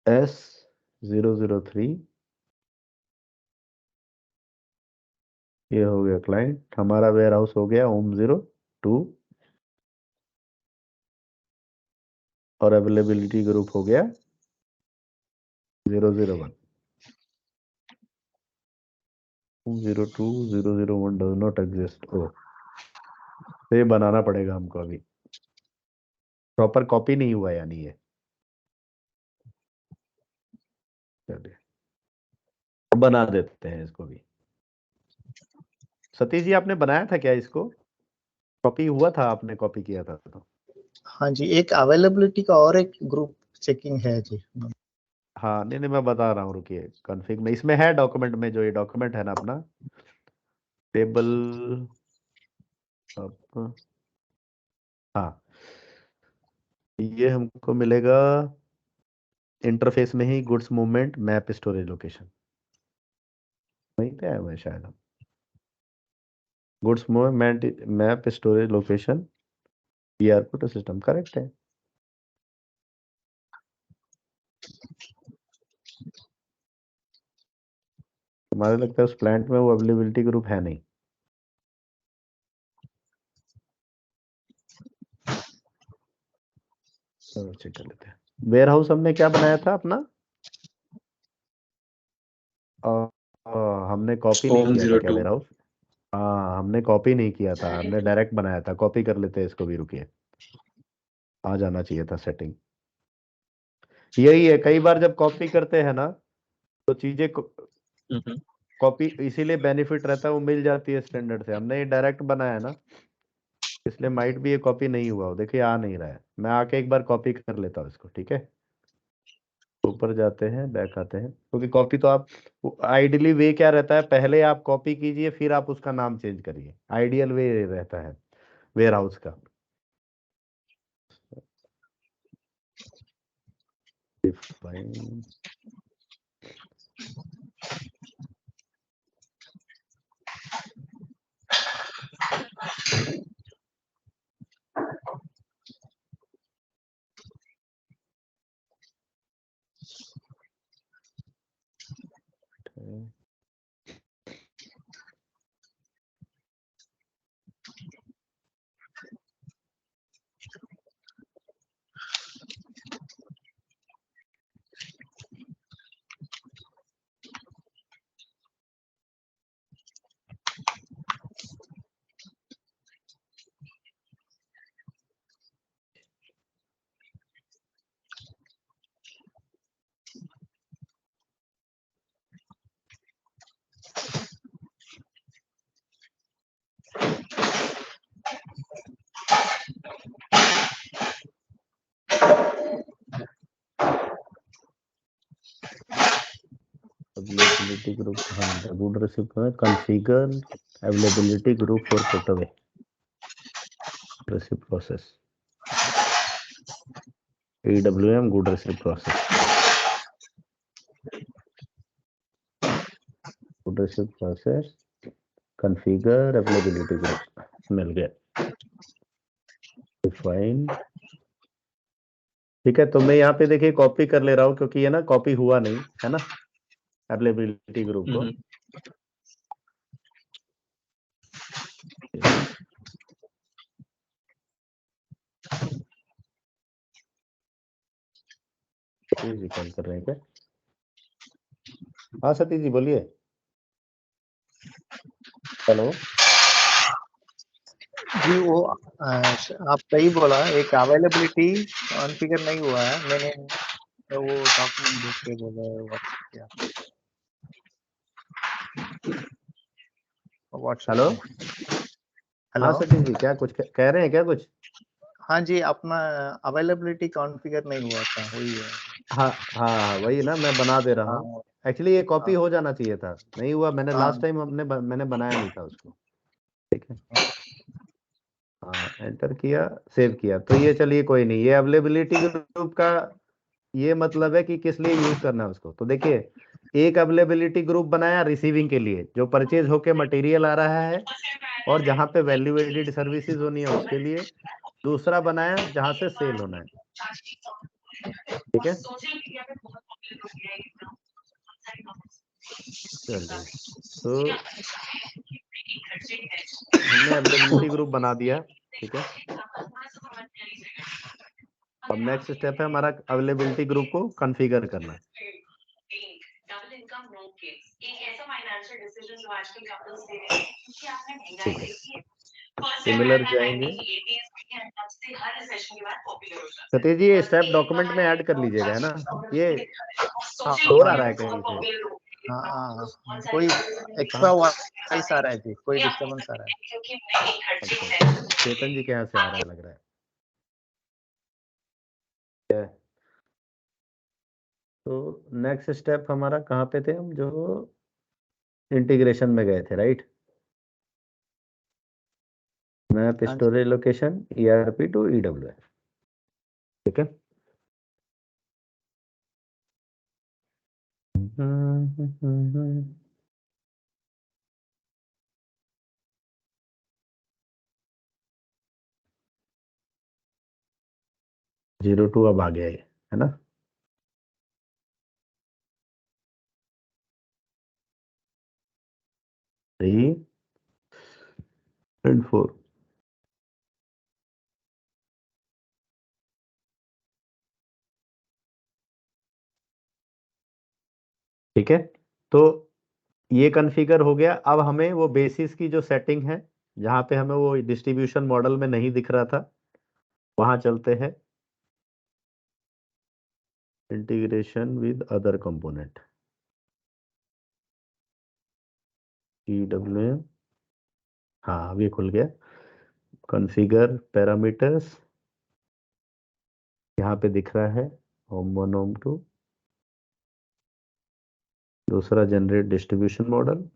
[SPEAKER 1] S003। ये हो गया क्लाइंट, हमारा वेयर हाउस हो गया ओम 02। और अवेलेबिलिटी ग्रुप हो गया 001। 202 001 डज नॉट एग्जिस्ट। ओ, तो ये बनाना पड़ेगा हमको अभी, प्रॉपर कॉपी नहीं हुआ यानी ये। चलिए बना देते हैं इसको भी। सतीश जी आपने बनाया था क्या इसको? कॉपी हुआ था, आपने कॉपी किया था तो?
[SPEAKER 2] हाँ जी, एक अवेलेबिलिटी का और एक ग्रुप चेकिंग है जी।
[SPEAKER 1] हाँ नहीं नहीं, मैं बता रहा हूँ, रुकिए। कॉन्फ़िग में इसमें है, डॉक्यूमेंट में, जो ये डॉक्यूमेंट है ना अपना टेबल, हाँ ये हमको मिलेगा इंटरफेस में ही, goods movement map storage location, वहीं पे आया हुआ है शायद। Goods movement map storage location ERP to system, correct है। हमारे लगता है उस प्लांट में वो अवेलेबिलिटी ग्रुप है नहीं। चलो चेक कर लेते हैं। वेयर हाउस हमने क्या बनाया था अपना? हमने कॉपी नहीं किया था क्या
[SPEAKER 3] 02
[SPEAKER 1] वेयर हाउस? हाँ हमने कॉपी नहीं किया था, हमने डायरेक्ट बनाया था। कॉपी कर लेते हैं इसको भी, रुकिए। आ जाना चाहिए था सेटिंग। यही है, कई बार जब कॉपी करते हैं ना तो चीजें कॉपी, इसीलिए बेनिफिट रहता है, वो मिल जाती है स्टैंडर्ड से। हमने ये डायरेक्ट बनाया ना, इसलिए माइट भी ये कॉपी नहीं हुआ हो। देखिए आ नहीं रहा है, मैं आके एक बार कॉपी कर लेता हूँ इसको, ठीक है। ऊपर जाते हैं, बैक आते हैं, क्योंकि कॉपी तो आप, आइडियली वे क्या रहता है, पहले आप कॉपी कीजिए फिर आप उसका नाम चेंज करिए, आइडियल वे रहता है वेयर हाउस का। Define. Okay. Availability group, हाँ would receive configure availability group for put away receive process, EWM good receive process, good receive process configure availability group, मिल गया। define, ठीक है। तो मैं यहाँ पे देखिए कॉपी कर ले रहा हूँ, क्योंकि ये ना कॉपी हुआ नहीं है ना अवेलेबिलिटी ग्रुप को। सतीश जी कॉल कर रहे हैं क्या? हाँ सतीश जी बोलिए। हेलो
[SPEAKER 2] जी वो आप सही बोला, एक अवेलेबिलिटी कॉन्फ़िगर नहीं हुआ है। मैंने तो वो डॉक्यूमेंट देख के बोला व्हाट्सएप
[SPEAKER 1] हेलो,
[SPEAKER 2] हेलो।
[SPEAKER 1] हाँ सतीश जी क्या कुछ कह रहे हैं क्या कुछ?
[SPEAKER 2] हाँ जी, अपना अवेलेबिलिटी कॉन्फ़िगर नहीं हुआ था, वही है।
[SPEAKER 1] हाँ हाँ वही ना, मैं बना दे रहा हूँ।
[SPEAKER 2] हाँ
[SPEAKER 1] एक्चुअली ये कॉपी
[SPEAKER 2] हाँ
[SPEAKER 1] हो जाना चाहिए था, नहीं हुआ। मैंने लास्ट
[SPEAKER 2] हाँ
[SPEAKER 1] टाइम मैंने बनाया नहीं था उसको, ठीक है। हाँ एंटर किया, सेव किया, तो ये चलिए कोई नहीं। ये अवेलेबिलिटी ग्रुप का ये मतलब है कि किस लिए यूज करना है उसको। तो देखिए, एक अवेलेबिलिटी ग्रुप बनाया रिसीविंग के लिए, जो परचेज होके मटेरियल आ रहा है और जहाँ पे वैल्यू एडिड सर्विसेज होनी है उसके लिए। दूसरा बनाया जहाँ से सेल होना है, ठीक है। चलिए तो हमने अवेलेबिलिटी ग्रुप बना दिया, ठीक है। अब नेक्स्ट स्टेप है हमारा अवेलेबिलिटी ग्रुप को कॉन्फ़िगर करना। ठीक है, सिमिलर जाएंगे। सतीश जी ये स्टेप डॉक्यूमेंट में ऐड कर लीजिएगा, है ना? ये शोर आ रहा है कहीं से।
[SPEAKER 2] हाँ, कोई एक्स्ट्रा वॉइस आ रहा है जी, कोई डिस्टर्बेंस आ रहा है।
[SPEAKER 1] अच्छा, चेतन जी के यहाँ से आ रहा है लग रहा है। तो नेक्स्ट स्टेप हमारा कहाँ पे थे हम, जो इंटीग्रेशन में गए थे, right? Map storage location ERP to EWM, ठीक है। जीरो टू अब आ गया है ना? थ्री एंड फोर, ठीक है। तो ये कॉन्फ़िगर हो गया। अब हमें वो बेसिस की जो सेटिंग है, जहाँ पे हमें वो डिस्ट्रीब्यूशन मॉडल में नहीं दिख रहा था, वहां चलते हैं। Integration with other component, EWM, हाँ अभी खुल गया। कॉन्फ़िगर पैरामीटर्स, यहाँ पे दिख रहा है होम वन होम टू। दूसरा जनरेट डिस्ट्रीब्यूशन मॉडल,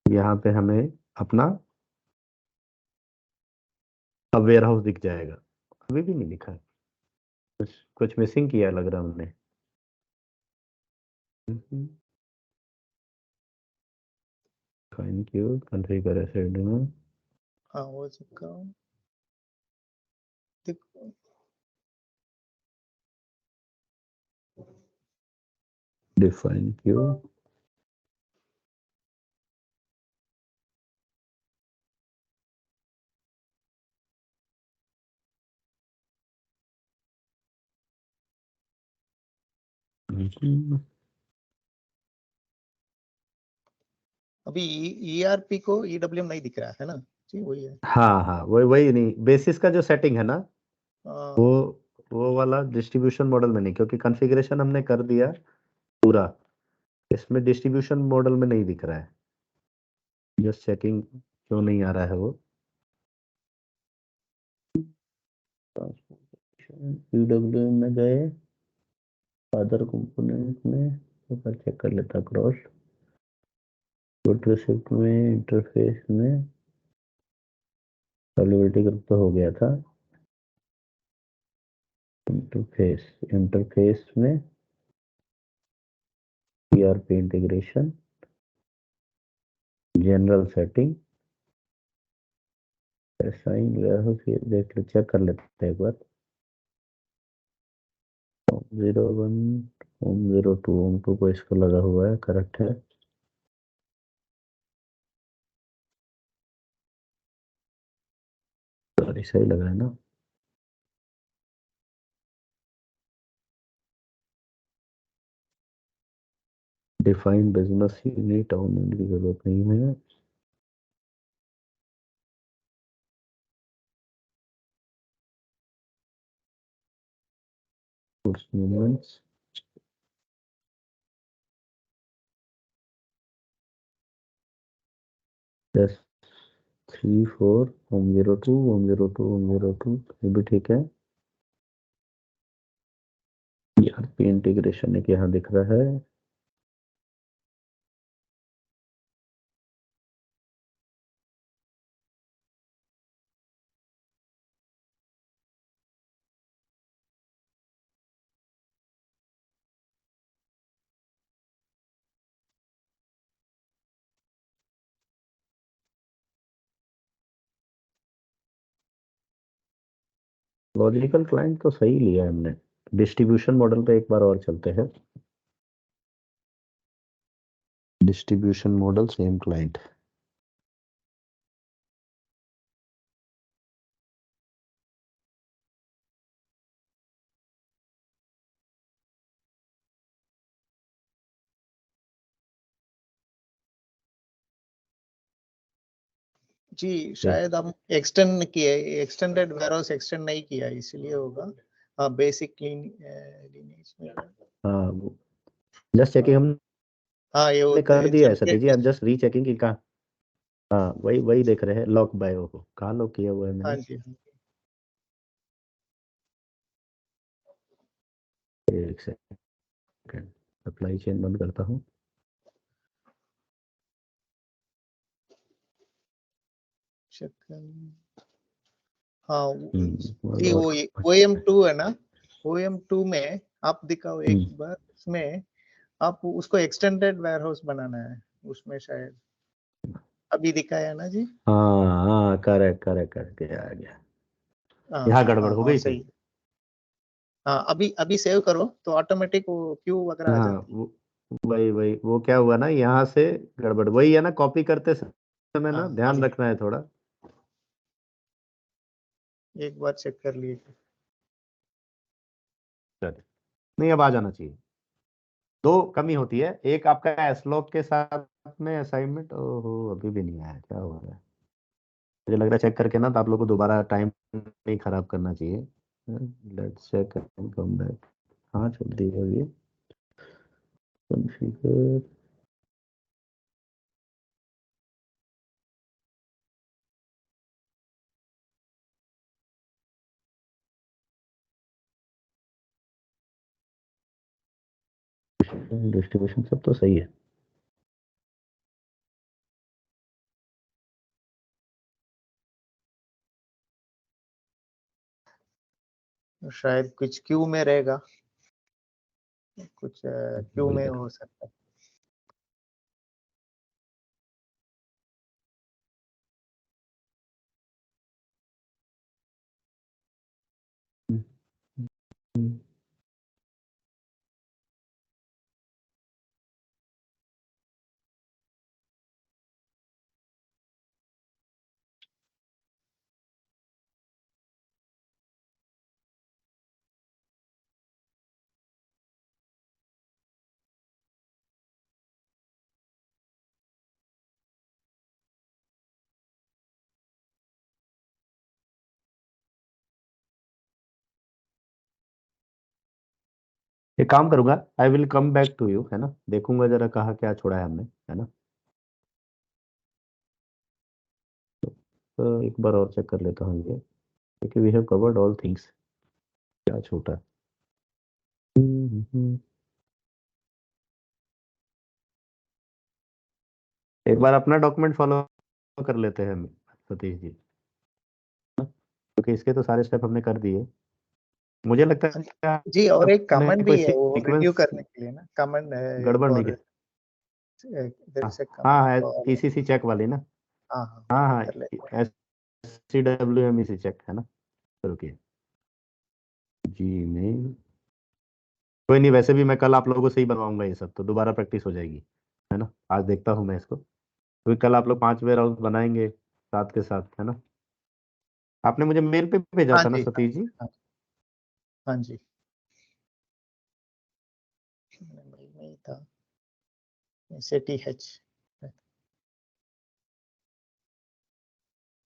[SPEAKER 1] यहाँ पे हमें अपना अब वेयर हाउस दिख जाएगा। अभी भी नहीं दिखा, कुछ मिसिंग किया लग रहा हमने। Thank you. कॉन्फ़िगर एसेट में
[SPEAKER 2] हाँ हो सकता है।
[SPEAKER 1] डिफाइन क्यू,
[SPEAKER 2] अभी ERP को EWM नहीं दिख रहा है ना जी, वही है।
[SPEAKER 1] हाँ हाँ वही वही नहीं, बेसिस का जो सेटिंग है ना,
[SPEAKER 2] हाँ,
[SPEAKER 1] वो वाला डिस्ट्रीब्यूशन मॉडल में नहीं, क्योंकि कॉन्फ़िगरेशन हमने कर दिया पूरा। इसमें डिस्ट्रीब्यूशन मॉडल में नहीं दिख रहा है, जस्ट चेकिंग क्यों नहीं आ रहा है वो। EWM में गए, अदर कंपोनेंट में तो चेक कर लेता क्रॉस। रिसिप्ट में, इंटरफेस में अवेलेबिलिटी ग्रुप तो हो गया था। इंटरफेस में ERP integration, general setting, assign warehouse, ये देख चेक कर लेते हैं एक बार। 01 होम 02 होम 2 को इसको लगा हुआ है, करेक्ट है। सॉरी, सही लग रहा है ना? डिफाइन बिजनेस यूनिट ऑन की जरूरत नहीं है। Goods movements, yes 3 4 home 02 home 02 home 02, ये भी ठीक है। ERP इंटीग्रेशन एक यहाँ दिख रहा है। लॉजिकल क्लाइंट तो सही लिया है हमने। डिस्ट्रीब्यूशन मॉडल पे एक बार और चलते हैं। डिस्ट्रीब्यूशन मॉडल सेम क्लाइंट,
[SPEAKER 2] जी शायद हम एक्सटेंड किए, एक्सटेंडेड वेयरहाउस एक्सटेंड नहीं किया इसलिए होगा। बेसिक लिनेज में
[SPEAKER 1] हाँ जस्ट चेकिंग हमने
[SPEAKER 2] हाँ ये वो
[SPEAKER 1] कर दिया है सतीश जी,
[SPEAKER 2] जनरेट।
[SPEAKER 1] आप जस्ट रीचेकिंग कि कहाँ। हाँ वही वही देख रहे हैं लॉक बायो को, कहाँ लॉक किया हुआ है
[SPEAKER 2] हाँ
[SPEAKER 1] मैंने।
[SPEAKER 2] जी हाँ।
[SPEAKER 1] एक सेकंड सप्लाई चेन बंद करता हूँ।
[SPEAKER 2] हाँ जी
[SPEAKER 1] और
[SPEAKER 2] वो OM2 है ना, OM2 में आप दिखाओ एक बार, उसमें आप उसको एक्सटेंडेड वेयरहाउस बनाना है उसमें शायद अभी दिखाया ना जी।
[SPEAKER 1] हाँ हाँ करेक्ट करेक्ट करेक्ट आ गया।
[SPEAKER 2] हाँ
[SPEAKER 1] यहाँ गड़बड़ हो
[SPEAKER 2] हाँ
[SPEAKER 1] गई
[SPEAKER 2] सही।
[SPEAKER 1] थी।
[SPEAKER 2] हाँ अभी अभी सेव करो तो ऑटोमेटिक वो क्यू वगैरह आ
[SPEAKER 1] हाँ
[SPEAKER 2] जाती है।
[SPEAKER 1] वही वही वो क्या हुआ ना, यहाँ से गड़बड़ वही है ना, कॉपी करते समय ना
[SPEAKER 2] हाँ
[SPEAKER 1] ध्यान
[SPEAKER 2] जी
[SPEAKER 1] रखना है थोड़ा।
[SPEAKER 2] एक बार चेक कर लिए।
[SPEAKER 1] चलिए नहीं अब आ जाना चाहिए। दो कमी होती है, एक आपका एसलॉक के साथ में असाइनमेंट, ओहो अभी भी नहीं आया, क्या हो रहा है। मुझे लग रहा है चेक करके ना तो आप लोग को दोबारा टाइम नहीं खराब करना चाहिए। Let's check and come back. हाँ छोड़ दी है ये कॉन्फ़िगर। डिस्ट्रीब्यूशन सब तो सही है।
[SPEAKER 2] शायद कुछ क्यू में रहेगा, कुछ क्यू
[SPEAKER 1] वही
[SPEAKER 2] में
[SPEAKER 1] देख
[SPEAKER 2] हो सकता है।
[SPEAKER 1] एक काम करूंगा, I will come back to you, है ना, देखूंगा जरा कहाँ क्या छोड़ा है हमने, है ना। तो एक बार और चेक कर लेता हूँ ये, क्योंकि we have covered all things, क्या छोटा है। एक बार अपना डॉक्यूमेंट फॉलो कर लेते हैं सतीश जी, क्योंकि इसके तो सारे स्टेप हमने कर दिए। मुझे लगता है
[SPEAKER 2] जी और एक
[SPEAKER 1] आपने
[SPEAKER 2] कमेंट
[SPEAKER 1] कोई
[SPEAKER 2] भी है वो रिव्यू
[SPEAKER 1] सीक्वेंस
[SPEAKER 2] करने के लिए ना, कमेंट
[SPEAKER 1] गड़बड़ नहीं
[SPEAKER 2] फॉर
[SPEAKER 1] किया।
[SPEAKER 2] देयर इज अ
[SPEAKER 1] हाँ
[SPEAKER 2] कमेंट
[SPEAKER 1] हाँ
[SPEAKER 2] फॉर।
[SPEAKER 1] ECC चेक वाली ना।
[SPEAKER 2] हाँ हाँ
[SPEAKER 1] हाँ
[SPEAKER 2] वो
[SPEAKER 1] हाँ
[SPEAKER 2] कर लेते हैं।
[SPEAKER 1] SCWMEC चेक है ना। रुकिए जी मेल, कोई नहीं, वैसे भी मैं कल आप लोगों को सही बनवाऊंगा ये सब, तो दोबारा प्रैक्टिस हो जाएगी, है ना। आज देखता हूँ मैं इसको, क्योंकि कल आप लोग 5 वेयर हाउस बनाएंगे साथ के साथ, है ना। आपने मुझे मेल पे भेजा
[SPEAKER 2] हाँ
[SPEAKER 1] था ना
[SPEAKER 2] जी
[SPEAKER 1] सतीश जी।
[SPEAKER 2] हाँ, हाँ जी नहीं था SATH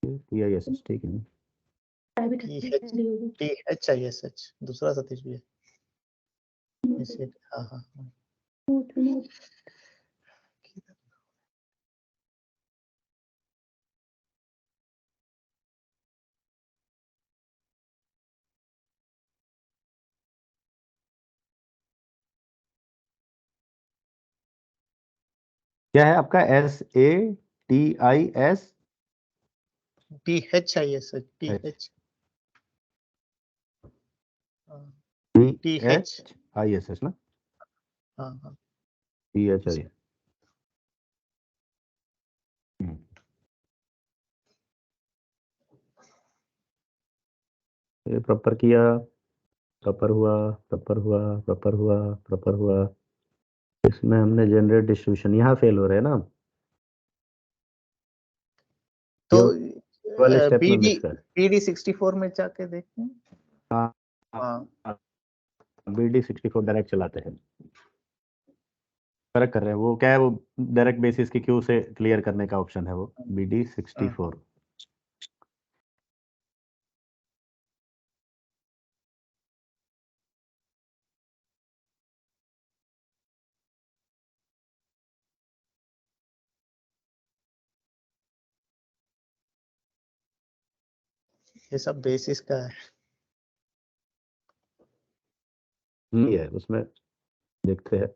[SPEAKER 1] TISS ठीक है ना।
[SPEAKER 2] THISH दूसरा सतीश भी है। हाँ हाँ हाँ।
[SPEAKER 1] क्या है आपका SATIS
[SPEAKER 2] THISH TH TH
[SPEAKER 1] THISS ना।
[SPEAKER 2] हाँ हाँ
[SPEAKER 1] THI ये प्रॉपर किया, प्रॉपर हुआ, प्रॉपर हुआ, प्रॉपर हुआ, प्रॉपर हुआ। इसमें हमने जनरेट डिस्ट्रीब्यूशन, यहाँ फेल हो रहे हैं ना,
[SPEAKER 2] तो
[SPEAKER 1] ये वाले स्टेप में
[SPEAKER 2] BD
[SPEAKER 1] मिस कर।
[SPEAKER 2] BD64 में जाके देखते हैं।
[SPEAKER 1] हाँ
[SPEAKER 2] हाँ
[SPEAKER 1] BD64 डायरेक्ट चलाते हैं, फर्क कर रहे हैं। वो क्या है, वो डायरेक्ट बेसिस की क्यू से क्लियर करने का ऑप्शन है वो
[SPEAKER 2] हाँ,
[SPEAKER 1] BD64।
[SPEAKER 2] ये सब बेसिस का है।
[SPEAKER 1] ये है उसमें देखते हैं।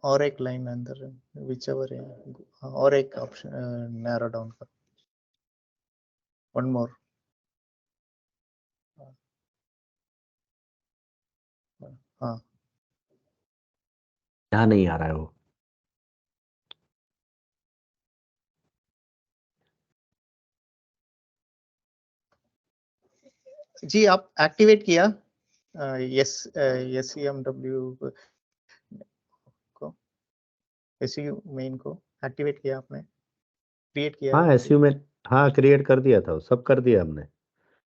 [SPEAKER 2] और एक लाइन अंदर विच एवर है, और एक ऑप्शन नैरो डाउन कर, वन मोर। हाँ
[SPEAKER 1] यहाँ नहीं आ रहा है वो।
[SPEAKER 2] जी, आप एक्टिवेट किया SCMW को, SU मेन को एक्टिवेट किया आपने, क्रिएट किया
[SPEAKER 1] हाँ
[SPEAKER 2] है?
[SPEAKER 1] एसयू में, हाँ क्रिएट कर दिया था, सब कर दिया हमने।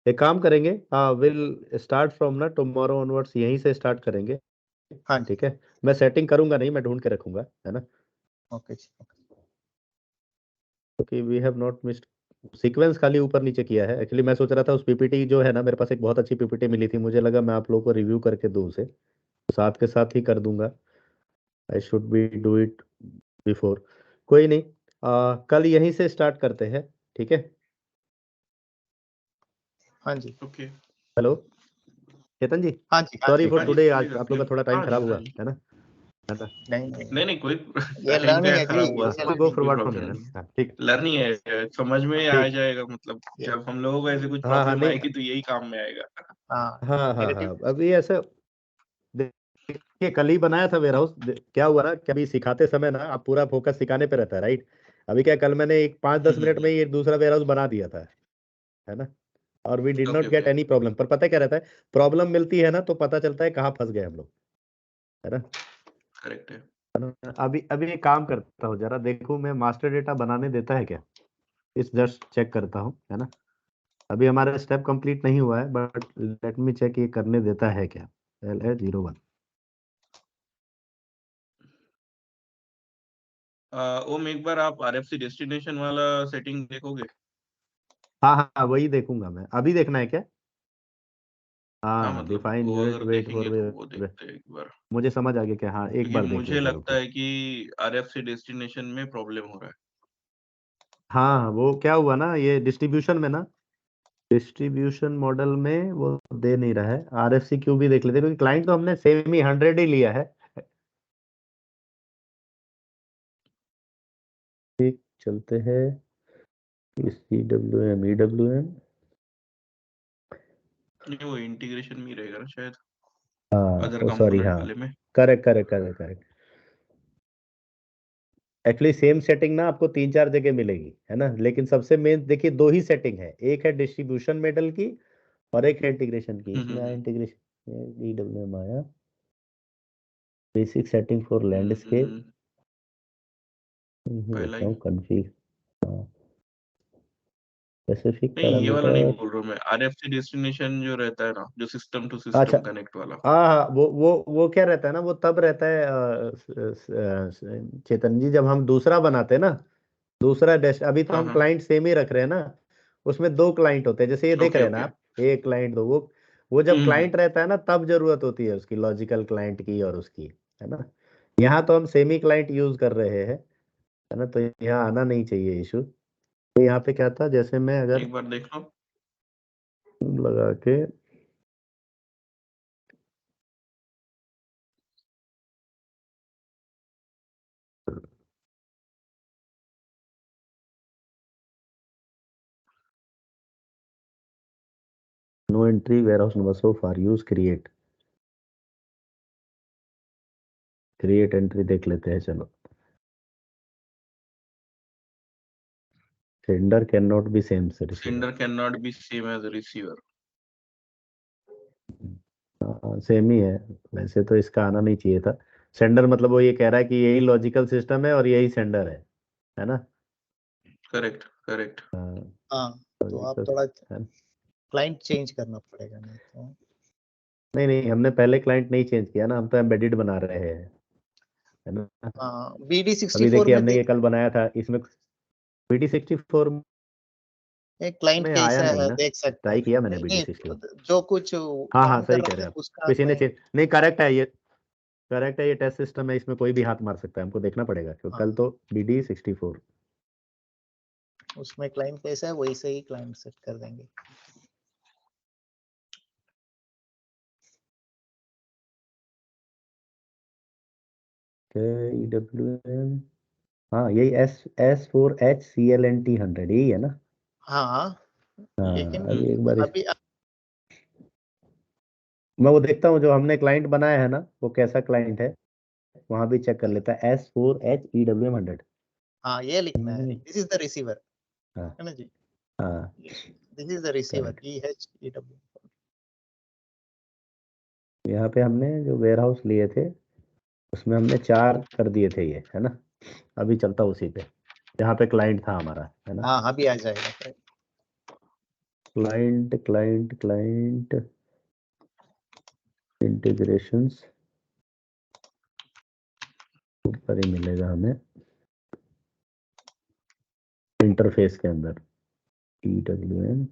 [SPEAKER 1] एक काम करेंगे, विल स्टार्ट फ्रॉम ना टुमारो ऑनवर्ड्स, यहीं से स्टार्ट करेंगे।
[SPEAKER 2] हाँ जी,
[SPEAKER 1] ठीक है, मैं सेटिंग करूंगा नहीं, मैं ढूंढ के रखूंगा, है ना,
[SPEAKER 2] ओके जी,
[SPEAKER 1] क्योंकि we have not missed sequence, खाली ऊपर नीचे किया है। एक्चुअली मैं सोच रहा था उस पीपीटी जो है ना, मेरे पास एक बहुत अच्छी पीपीटी मिली थी, मुझे लगा मैं आप लोगों को रिव्यू करके दूं उसे, तो साथ के साथ ही कर दूंगा। I should be do it before. कोई नहीं, कल यहीं से स्टार्ट करते हैं, ठीक है।
[SPEAKER 2] हाँ जी,
[SPEAKER 3] ओके।
[SPEAKER 1] हेलो चेतन जी,
[SPEAKER 2] हाँ जी, हाँ
[SPEAKER 1] सॉरी
[SPEAKER 2] जी,
[SPEAKER 1] फॉर
[SPEAKER 3] हाँ जी,
[SPEAKER 1] टुडे,
[SPEAKER 3] चलेगा।
[SPEAKER 1] आज आप लोग का थोड़ा टाइम
[SPEAKER 3] हाँ जी,
[SPEAKER 1] खराब
[SPEAKER 3] हाँ
[SPEAKER 1] हुआ,
[SPEAKER 3] जी।
[SPEAKER 1] है ना, है ना।
[SPEAKER 2] नहीं नहीं,
[SPEAKER 3] नहीं नहीं, कोई
[SPEAKER 2] ये
[SPEAKER 3] टाइम
[SPEAKER 2] लर्निंग
[SPEAKER 3] क्या
[SPEAKER 2] है जी,
[SPEAKER 3] खराब हुआ,
[SPEAKER 2] ये
[SPEAKER 1] गो
[SPEAKER 2] लर्निंग
[SPEAKER 3] कोई
[SPEAKER 1] फॉरवर्ड फ्रॉम
[SPEAKER 3] प्रॉब्लम
[SPEAKER 1] हियर,
[SPEAKER 3] नहीं।
[SPEAKER 1] ठीक।
[SPEAKER 3] लर्निंग है, समझ में आ
[SPEAKER 1] ठीक,
[SPEAKER 3] जाएगा, मतलब जब हम लोगों को ऐसे कुछ
[SPEAKER 1] हाँ हाँ
[SPEAKER 3] प्रॉब्लम
[SPEAKER 1] नहीं,
[SPEAKER 3] आएगी तो यही काम में आएगा।
[SPEAKER 2] हाँ,
[SPEAKER 1] हाँ हाँ
[SPEAKER 2] नेगेटिव।
[SPEAKER 1] हाँ, अभी ऐसा देखिए, कल ही बनाया था वेयर हाउस। क्या हुआ ना, कभी सिखाते समय ना आप पूरा फोकस सिखाने पे रहता है, राइट। अभी क्या, कल मैंने एक 5-10 मिनट में ही एक दूसरा वेयर हाउस बना दिया था, है ना, और we did not
[SPEAKER 3] okay
[SPEAKER 1] get
[SPEAKER 3] okay,
[SPEAKER 1] any problem. पर पता है क्या रहता है, प्रॉब्लम मिलती है ना तो पता चलता है कहाँ फंस गए हम लोग, है ना।
[SPEAKER 3] करेक्ट है।
[SPEAKER 1] अभी अभी एक काम करता हूँ, जरा देखूं मैं, मास्टर डेटा बनाने देता है क्या, इस जस्ट चेक करता हूँ, है ना। अभी हमारा स्टेप कंप्लीट नहीं हुआ है, बट लेट मी चेक ये करने देता है क्या। LA01,
[SPEAKER 3] ओम, एक बार आप RFC डेस्टिनेशन वाला सेटिंग देखोगे?
[SPEAKER 1] हाँ हाँ हाँ, वही देखूंगा मैं, अभी देखना है क्या।
[SPEAKER 3] हाँ
[SPEAKER 1] हाँ
[SPEAKER 3] मतलब
[SPEAKER 1] डिफाइन
[SPEAKER 3] वो
[SPEAKER 1] यूनिट
[SPEAKER 3] अगर
[SPEAKER 1] वेट
[SPEAKER 3] देखेंगे तो वो
[SPEAKER 1] फॉर,
[SPEAKER 3] देखते हैं एक बार,
[SPEAKER 1] मुझे समझ आ गया क्या, हाँ एक
[SPEAKER 3] क्योंकि
[SPEAKER 1] बार देख
[SPEAKER 3] मुझे
[SPEAKER 1] लेते हैं,
[SPEAKER 3] लगता
[SPEAKER 1] रुको।
[SPEAKER 3] है कि RFC डेस्टिनेशन में प्रॉब्लम हो रहा है।
[SPEAKER 1] हाँ हाँ, वो क्या हुआ ना, ये डिस्ट्रीब्यूशन में ना, डिस्ट्रीब्यूशन मॉडल में वो दे नहीं रहा है। RFC क्यों भी देख लेते हैं, क्योंकि क्लाइंट तो हमने सेम ही 100 ही लिया है। ठीक, चलते हैं CWM,
[SPEAKER 3] नहीं, वो इंटीग्रेशन में ही रहेगा ना शायद,
[SPEAKER 1] हाँ
[SPEAKER 3] अदर
[SPEAKER 1] ओ सॉरी,
[SPEAKER 3] कंपोनेंट
[SPEAKER 1] हाँ
[SPEAKER 3] वाले में।
[SPEAKER 1] Correct correct correct correct. Actually same setting ना आपको 3-4 जगह मिलेगी, है ना, लेकिन सबसे मेन देखिए दो ही सेटिंग है, एक है डिस्ट्रीब्यूशन मॉडल की और एक है इंटीग्रेशन की। इसमें आया
[SPEAKER 3] हम्म
[SPEAKER 1] इंटीग्रेशन, DWM आया, बेसिक सेटिंग फॉर लैंडस्केप,
[SPEAKER 3] पहला
[SPEAKER 1] देखता
[SPEAKER 3] ही।
[SPEAKER 1] हूँ कन्फिग, स्पेसिफिक
[SPEAKER 3] नहीं, ये वाला नहीं
[SPEAKER 1] पैरामीटर।
[SPEAKER 3] बोल रहा हूँ मैं, RFC डेस्टिनेशन जो रहता है ना, जो सिस्टम टू
[SPEAKER 1] अच्छा,
[SPEAKER 3] सिस्टम कनेक्ट वाला।
[SPEAKER 1] हाँ हाँ, वो क्या रहता है ना, वो तब रहता है चेतन जी, जब हम दूसरा बनाते हैं ना, दूसरा डेस्ट, अभी तो
[SPEAKER 3] हाँ
[SPEAKER 1] हम
[SPEAKER 3] हाँ,
[SPEAKER 1] क्लाइंट सेम ही रख रहे हैं ना, उसमें 2 क्लाइंट होते हैं, जैसे ये देख
[SPEAKER 3] ओके
[SPEAKER 1] रहे हैं ना
[SPEAKER 3] ओके।
[SPEAKER 1] आप, एक क्लाइंट दो, वो जब
[SPEAKER 3] हम्म
[SPEAKER 1] क्लाइंट रहता है ना तब जरूरत होती है उसकी, लॉजिकल क्लाइंट की और उसकी, है ना। यहाँ तो हम सेमी क्लाइंट यूज कर रहे हैं, है ना, तो यहाँ आना नहीं चाहिए इशू। तो यहाँ पे क्या था, जैसे मैं अगर
[SPEAKER 3] एक बार देख लो।
[SPEAKER 1] लगा के, no entry warehouse number so far use create entry देख लेते हैं, चलो। Sender can not be same से receiver,
[SPEAKER 3] sender can not be same as receiver.
[SPEAKER 1] Same ही है। वैसे तो इसका आना नहीं चाहिए था। सेंडर मतलब वो ये कह रहा है कि यही लॉजिकल सिस्टम है और यही सेंडर है ना।
[SPEAKER 3] Correct correct.
[SPEAKER 2] हाँ, तो आप
[SPEAKER 1] लॉजिकल
[SPEAKER 2] थोड़ा
[SPEAKER 1] है।
[SPEAKER 2] क्लाइंट चेंज करना पड़ेगा, नहीं तो।
[SPEAKER 1] नहीं नहीं, हमने पहले क्लाइंट नहीं चेंज किया ना, हम तो एम्बेडेड बना रहे हैं, है ना।
[SPEAKER 2] हाँ, BD64
[SPEAKER 1] अभी देखिए
[SPEAKER 2] में
[SPEAKER 1] हमने ये कल बनाया था, इसमें BD64
[SPEAKER 2] एक क्लाइंट
[SPEAKER 1] में आया
[SPEAKER 2] कैसा
[SPEAKER 1] नहीं
[SPEAKER 2] है
[SPEAKER 1] ना,
[SPEAKER 2] देख सकते
[SPEAKER 1] ट्राई
[SPEAKER 2] हैं।
[SPEAKER 1] किया मैंने
[SPEAKER 2] नहीं
[SPEAKER 1] BD64।
[SPEAKER 2] नहीं, जो कुछ
[SPEAKER 1] हाँ हाँ
[SPEAKER 2] काम कर
[SPEAKER 1] सही कह
[SPEAKER 2] रहे
[SPEAKER 1] रहे
[SPEAKER 2] हैं
[SPEAKER 1] हैं आप,
[SPEAKER 2] उसका
[SPEAKER 1] किसी ने
[SPEAKER 2] क्लाइंट।
[SPEAKER 1] चेंज नहीं, करेक्ट है ये, करेक्ट है, ये टेस्ट सिस्टम है, इसमें कोई भी हाथ मार सकता है, हमको देखना पड़ेगा क्योंकि
[SPEAKER 2] हाँ।
[SPEAKER 1] कल तो BD64
[SPEAKER 2] उसमें क्लाइंट कैसा है वैसे ही क्लाइंट सेट कर देंगे।
[SPEAKER 1] EWM, हाँ यही S4H CLNT 100 यही है ना।
[SPEAKER 2] हाँ
[SPEAKER 1] हाँ
[SPEAKER 2] लेकिन
[SPEAKER 1] अभी एक बार
[SPEAKER 2] अभी
[SPEAKER 1] मैं वो देखता हूँ जो हमने क्लाइंट बनाया है ना, वो कैसा क्लाइंट है, वहां भी चेक कर लेता है। S4H EWM 100।
[SPEAKER 2] हाँ ये लिखना है, दिस इज द रिसीवर,
[SPEAKER 1] हाँ
[SPEAKER 2] है ना जी,
[SPEAKER 1] हाँ
[SPEAKER 2] this is the receiver
[SPEAKER 1] correct.
[SPEAKER 2] EHEW।
[SPEAKER 1] यहाँ पे हमने जो वेयर हाउस लिए थे उसमें हमने 4 कर दिए थे ये, है ना। अभी चलता उसी पे जहाँ पे क्लाइंट था हमारा, है ना।
[SPEAKER 2] हाँ अभी आ जाएगा।
[SPEAKER 1] क्लाइंट क्लाइंट क्लाइंट इंटीग्रेशंस ऊपर ही मिलेगा हमें इंटरफेस के अंदर EWM।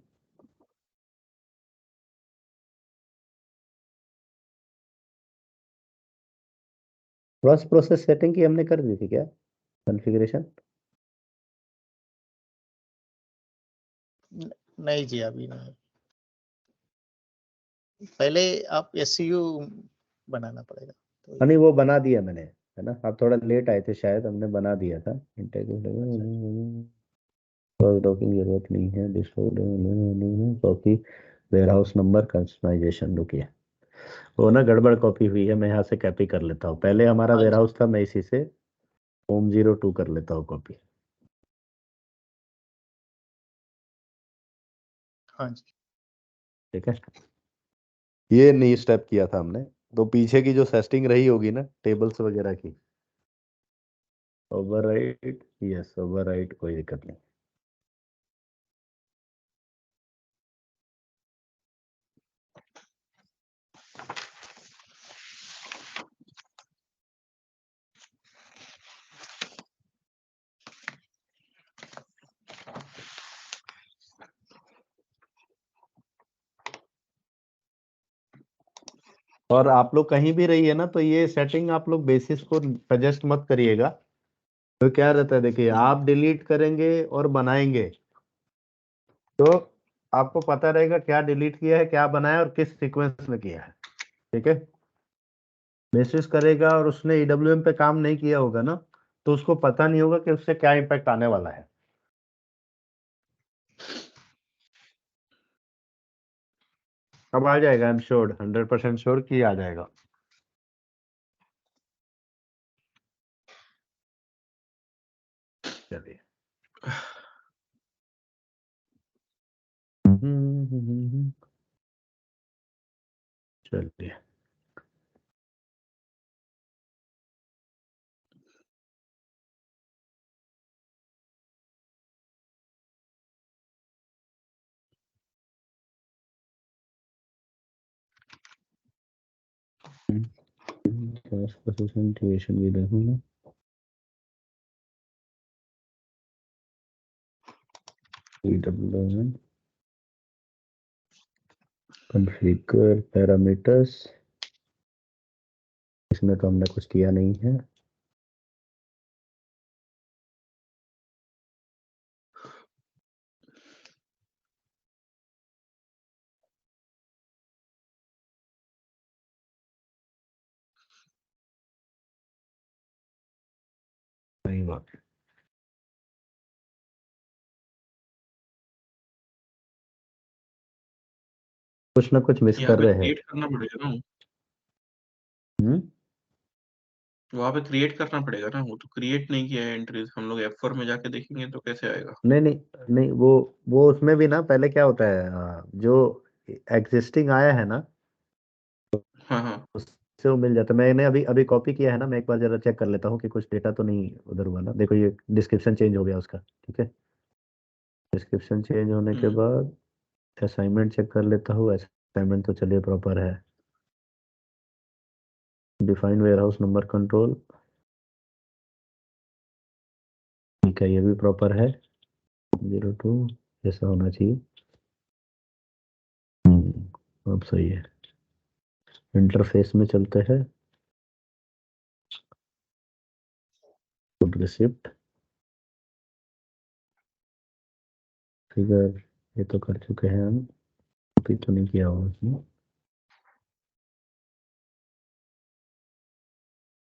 [SPEAKER 1] क्रॉस प्रोसेस सेटिंग की हमने कर दी थी क्या कॉन्फ़िगरेशन?
[SPEAKER 2] नहीं जी अभी नहीं, पहले आप SCU बनाना पड़ेगा तो
[SPEAKER 1] नहीं वो बना दिया मैंने, है ना। आप थोड़ा लेट आए थे शायद, हमने बना दिया था। डॉकिंग जरूरत नहीं है, copy warehouse number customization रुकिए, वो ना गड़बड़ कॉपी हुई है, मैं यहाँ से कॉपी कर लेता हूँ। पहले हमारा
[SPEAKER 2] हाँ
[SPEAKER 1] वेयर
[SPEAKER 2] जी,
[SPEAKER 1] हाउस था, मैं इसी से होम 02 कर लेता हूँ कॉपी।
[SPEAKER 2] हाँ जी।
[SPEAKER 1] ठीक है, ये नहीं स्टेप किया था हमने, तो पीछे की जो सेटिंग रही होगी ना टेबल्स वगैरह की, ओवरराइट, यस ओवरराइट, कोई दिक्कत नहीं। और आप लोग कहीं भी रहिए ना, तो ये सेटिंग आप लोग बेसिस को सजेस्ट मत करिएगा। तो क्या रहता है, देखिए आप डिलीट करेंगे और बनाएंगे तो आपको पता रहेगा क्या डिलीट किया है, क्या बनाया और किस सीक्वेंस में किया है। ठीक है, बेसिस करेगा और उसने EWM पे काम नहीं किया होगा ना, तो उसको पता नहीं होगा कि उससे क्या इम्पैक्ट आने वाला है। अब आ जाएगा, आई एम श्योर, 100% श्योर कि आ जाएगा। चलिए चलिए ट्यूएशन भी देखूंगा। EWM कॉन्फ़िगर पैरामीटर्स, इसमें तो हमने कुछ किया नहीं है। सही बात, कुछ ना कुछ मिस
[SPEAKER 3] यहाँ
[SPEAKER 1] कर
[SPEAKER 3] पे
[SPEAKER 1] रहे हैं।
[SPEAKER 3] क्रिएट करना पड़ेगा ना,
[SPEAKER 1] हम्म
[SPEAKER 3] वहाँ पे क्रिएट करना पड़ेगा ना, वो तो क्रिएट नहीं किया है एंट्रीज, हम लोग F4 में जाके देखेंगे तो कैसे आएगा।
[SPEAKER 1] नहीं नहीं नहीं, वो उसमें भी ना पहले क्या होता है, जो एग्जिस्टिंग आया है ना
[SPEAKER 3] हाँ हाँ।
[SPEAKER 1] उससे वो मिल जाता है। मैंने अभी अभी कॉपी किया है ना, मैं एक बार जरा चेक कर लेता हूँ कि कुछ डेटा तो नहीं उधर हुआ ना। देखो ये डिस्क्रिप्शन चेंज हो गया उसका, ठीक है। डिस्क्रिप्शन चेंज होने के
[SPEAKER 3] हम्म।
[SPEAKER 1] बाद असाइनमेंट चेक कर लेता हूँ। असाइनमेंट तो चलिए प्रॉपर है। Define warehouse number control, ठीक है, ये भी प्रॉपर है। 02 जैसा होना चाहिए। अब सही है। इंटरफेस में चलते हैं। गुड रिसिप्ट फिगर ये तो कर चुके हैं हम, अभी तो नहीं किया हुआ इसमें।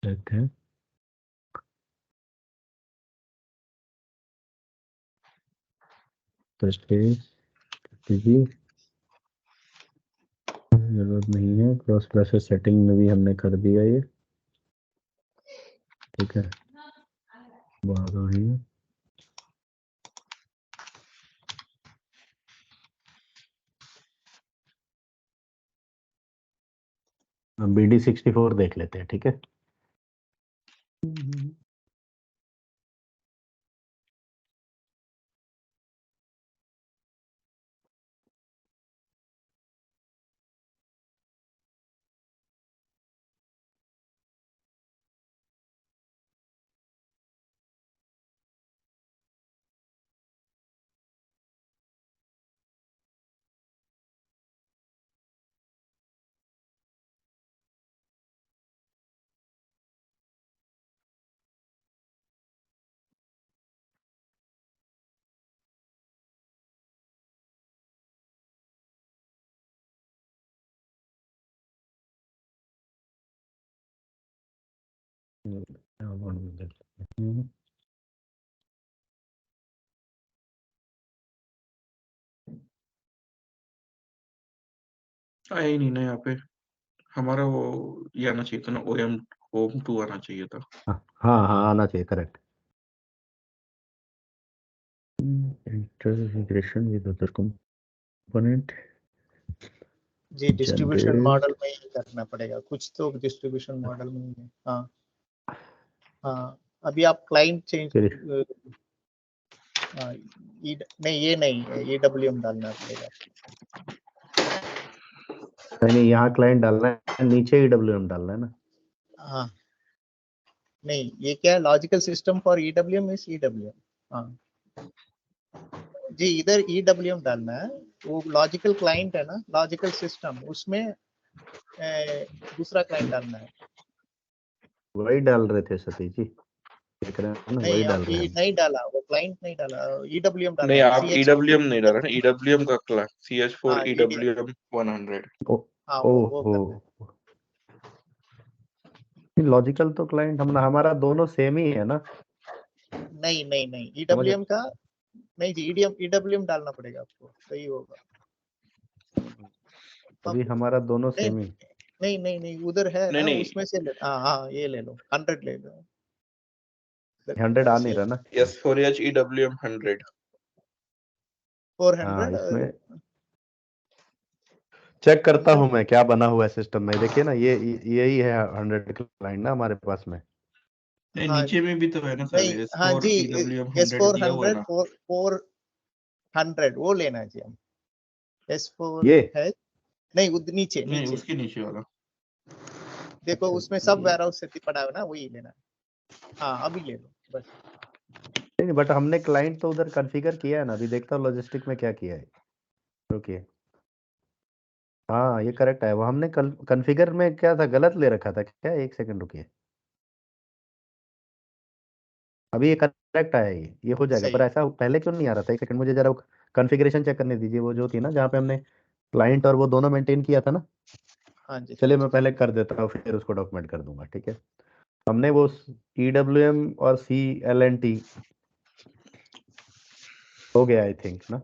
[SPEAKER 1] देखते हैं फर्स्ट पेज जरूरत नहीं है, क्रॉस प्रोसेस सेटिंग में भी हमने कर दिया ये, ठीक है। बात हो रही है हम BD64 देख लेते हैं, ठीक है।
[SPEAKER 3] आया ही नहीं ना यहाँ पे, हमारा वो ये आना चाहिए था ना, OM होम 2 आना चाहिए था।
[SPEAKER 1] हाँ हाँ आना चाहिए, correct. Integration with other component
[SPEAKER 2] जी डिस्ट्रीब्यूशन
[SPEAKER 1] जनरेट
[SPEAKER 2] मॉडल में ही करना पड़ेगा, कुछ तो डिस्ट्रीब्यूशन मॉडल में ही है। हाँ हाँ, अभी आप क्लाइंट चेंज नहीं, ये नहीं है, EWM डालना पड़ेगा।
[SPEAKER 1] नहीं, यहाँ क्लाइंट डालना है, नीचे EWM डालना है ना।
[SPEAKER 2] हाँ नहीं, ये क्या है, logical system for EWM is EWM। हाँ जी, इधर EWM डालना है, वो लॉजिकल क्लाइंट है ना, लॉजिकल सिस्टम, उसमें दूसरा क्लाइंट डालना है।
[SPEAKER 1] वही डाल रहे थे सतीश जी, देख रहे हैं ना, वही
[SPEAKER 2] नहीं,
[SPEAKER 1] डाल
[SPEAKER 2] आप
[SPEAKER 1] रहे हैं।
[SPEAKER 2] नहीं डाला, वो क्लाइंट नहीं डाला, EWM डालना
[SPEAKER 3] नहीं,
[SPEAKER 2] है,
[SPEAKER 3] आप EWM नहीं डाल रहे ना, EWM का क्लास CH4
[SPEAKER 2] हाँ
[SPEAKER 3] EWM 100।
[SPEAKER 1] ओ
[SPEAKER 2] हाँ
[SPEAKER 1] ओ
[SPEAKER 2] वो
[SPEAKER 1] हो
[SPEAKER 2] करना है।
[SPEAKER 1] लॉजिकल तो क्लाइंट हमारा दोनों सेम ही है ना।
[SPEAKER 2] नहीं नहीं नहीं,
[SPEAKER 1] समझ
[SPEAKER 2] EWM का नहीं जी, EWM डालना पड़ेगा आपको, सही होगा।
[SPEAKER 1] अभी
[SPEAKER 2] अब
[SPEAKER 1] हमारा दोनों
[SPEAKER 2] नहीं
[SPEAKER 1] सेम ही।
[SPEAKER 2] नहीं नहीं नहीं, उधर है
[SPEAKER 3] नहीं
[SPEAKER 2] ना,
[SPEAKER 3] नहीं,
[SPEAKER 2] उसमें से ले, हाँ हाँ ये ले लो, 100 ले लो।
[SPEAKER 1] 100 आ नहीं रहा ना।
[SPEAKER 3] S4H EWM 100।
[SPEAKER 2] 400
[SPEAKER 1] हाँ इसमें चेक करता हूँ मैं क्या बना हुआ है सिस्टम में, देखिए ना, ये यही है 100 क्लाइंट ना हमारे पास में।
[SPEAKER 3] नहीं,
[SPEAKER 2] हाँ
[SPEAKER 3] नीचे में भी तो है ना सर,
[SPEAKER 2] नहीं, हाँ
[SPEAKER 3] S4
[SPEAKER 2] जी,
[SPEAKER 3] EWM
[SPEAKER 2] एस
[SPEAKER 3] 100
[SPEAKER 2] फोर
[SPEAKER 3] दिया हुआ है
[SPEAKER 2] हंड्रेड
[SPEAKER 3] ना।
[SPEAKER 2] 400 वो लेना चाहिए हम। S4
[SPEAKER 1] ये
[SPEAKER 2] है नहीं, नीचे
[SPEAKER 3] नहीं,
[SPEAKER 2] नीचे
[SPEAKER 3] उसके नीचे वाला।
[SPEAKER 2] देखो,
[SPEAKER 1] अच्छा,
[SPEAKER 2] उसमें सब
[SPEAKER 3] ये
[SPEAKER 2] वेयरहाउस से पड़ा है ना, वही लेना है। हाँ अभी ले लो बस।
[SPEAKER 1] नहीं, बट हमने क्लाइंट तो उधर कॉन्फ़िगर किया है ना, अभी देखता हूँ लॉजिस्टिक में क्या किया है। रुकिए, हाँ ये करेक्ट है, वो हमने कॉन्फ़िगर में क्या था, गलत ले रखा था क्या, एक सेकंड रुकिए, अभी ये करेक्ट आया, ये हो जाएगा,
[SPEAKER 2] सही
[SPEAKER 1] पर
[SPEAKER 2] है।
[SPEAKER 1] ऐसा पहले क्यों नहीं आ रहा था, एक सेकंड मुझे जरा कॉन्फ़िगरेशन चेक करने दीजिए, वो जो थी ना जहाँ पे हमने क्लाइंट और वो दोनों मेंटेन किया था ना।
[SPEAKER 2] हाँ जी हाँ
[SPEAKER 1] चलिए
[SPEAKER 2] जी।
[SPEAKER 1] मैं पहले कर देता हूँ, फिर उसको डॉक्यूमेंट कर दूंगा, ठीक है। हमने वो EWM और CLNT हो गया आई थिंक ना,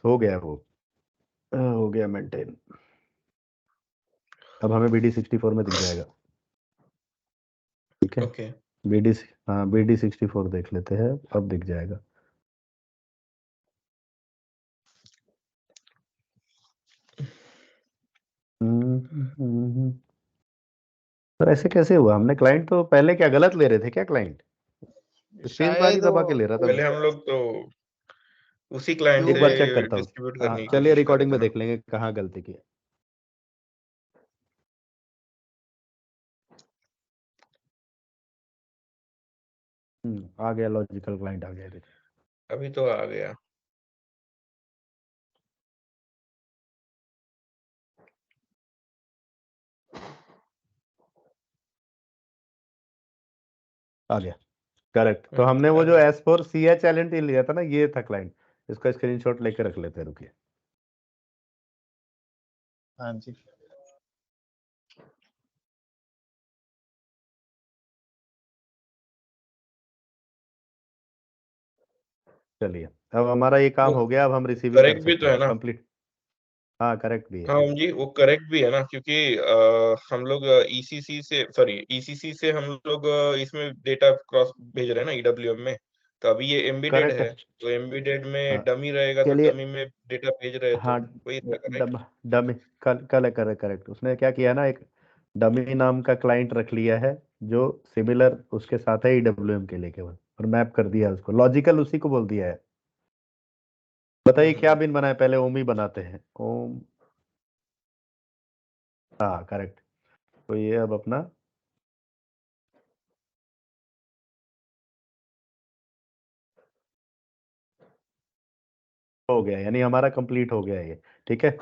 [SPEAKER 1] हो गया वो, हो गया मेंटेन। अब हमें BD64 में दिख जाएगा, ठीक है।
[SPEAKER 3] ओके।
[SPEAKER 1] BD हाँ BD64 देख लेते हैं, अब दिख जाएगा। सर ऐसे कैसे हुआ, हमने क्लाइंट तो पहले क्या गलत ले रहे थे क्या, क्लाइंट स्पेस बार ही
[SPEAKER 2] शायद
[SPEAKER 1] दबा के
[SPEAKER 2] वो
[SPEAKER 1] ले रहा था।
[SPEAKER 3] पहले हम लोग तो उसी क्लाइंट
[SPEAKER 2] क्यों
[SPEAKER 1] एक
[SPEAKER 3] से
[SPEAKER 1] बार चेक करता हूँ,
[SPEAKER 3] डिस्ट्रीब्यूट
[SPEAKER 1] हाँ
[SPEAKER 3] करने की
[SPEAKER 1] चलिए
[SPEAKER 3] कोशिश कर रहे
[SPEAKER 1] रिकॉर्डिंग
[SPEAKER 3] थे
[SPEAKER 1] में
[SPEAKER 3] ना।
[SPEAKER 1] देख लेंगे कहाँ गलती की है। आ गया लॉजिकल क्लाइंट, आ गया देखिए।
[SPEAKER 3] अभी तो आ गया।
[SPEAKER 1] आ गया करेक्ट। तो हमने वो जो S4CHLNT लिया था ना, ये था क्लाइंट। इसका स्क्रीनशॉट लेके रख लेते हैं, रुकिए।
[SPEAKER 2] हाँ जी।
[SPEAKER 1] चलिए, अब हमारा ये काम
[SPEAKER 3] वो
[SPEAKER 1] हो गया, अब हम रिसीविंग कर
[SPEAKER 3] करेक्ट भी
[SPEAKER 1] सकते
[SPEAKER 3] तो है
[SPEAKER 1] हैं
[SPEAKER 3] ना?
[SPEAKER 1] कंप्लीट। हाँ करेक्ट भी है।
[SPEAKER 3] हाँ जी, वो करेक्ट भी है ना, क्योंकि हम लोग ईसीसी से हम लोग इसमें डेटा क्रॉस भेज रहे हैं ना ईडब्ल्यूएम में। तो अभी ये एम्बेडेड
[SPEAKER 1] करेक्ट
[SPEAKER 3] है,
[SPEAKER 1] है।
[SPEAKER 3] तो एम्बेडेड में
[SPEAKER 1] हाँ,
[SPEAKER 3] डमी रहेगा, तो
[SPEAKER 1] चलिए।
[SPEAKER 3] डमी में डेटा भेज रहे हैं, तो
[SPEAKER 1] हाँ,
[SPEAKER 3] वही रहेगा, राइट?
[SPEAKER 1] डमी कल करेक्ट करेक्ट। उसने क्या किया ना, एक डमी नाम का क्लाइंट रख लिया है जो सिमिलर उसके साथ है ईडब्ल्यूएम के लिए केवल, और मैप कर दिया उसको, लॉजिकल उसी को बोल दिया है। बताइए क्या बिन बनाए, पहले ओम ही बनाते हैं, ओम। हाँ करेक्ट। तो ये अब अपना हो गया, यानी हमारा कंप्लीट हो गया ये। ठीक है,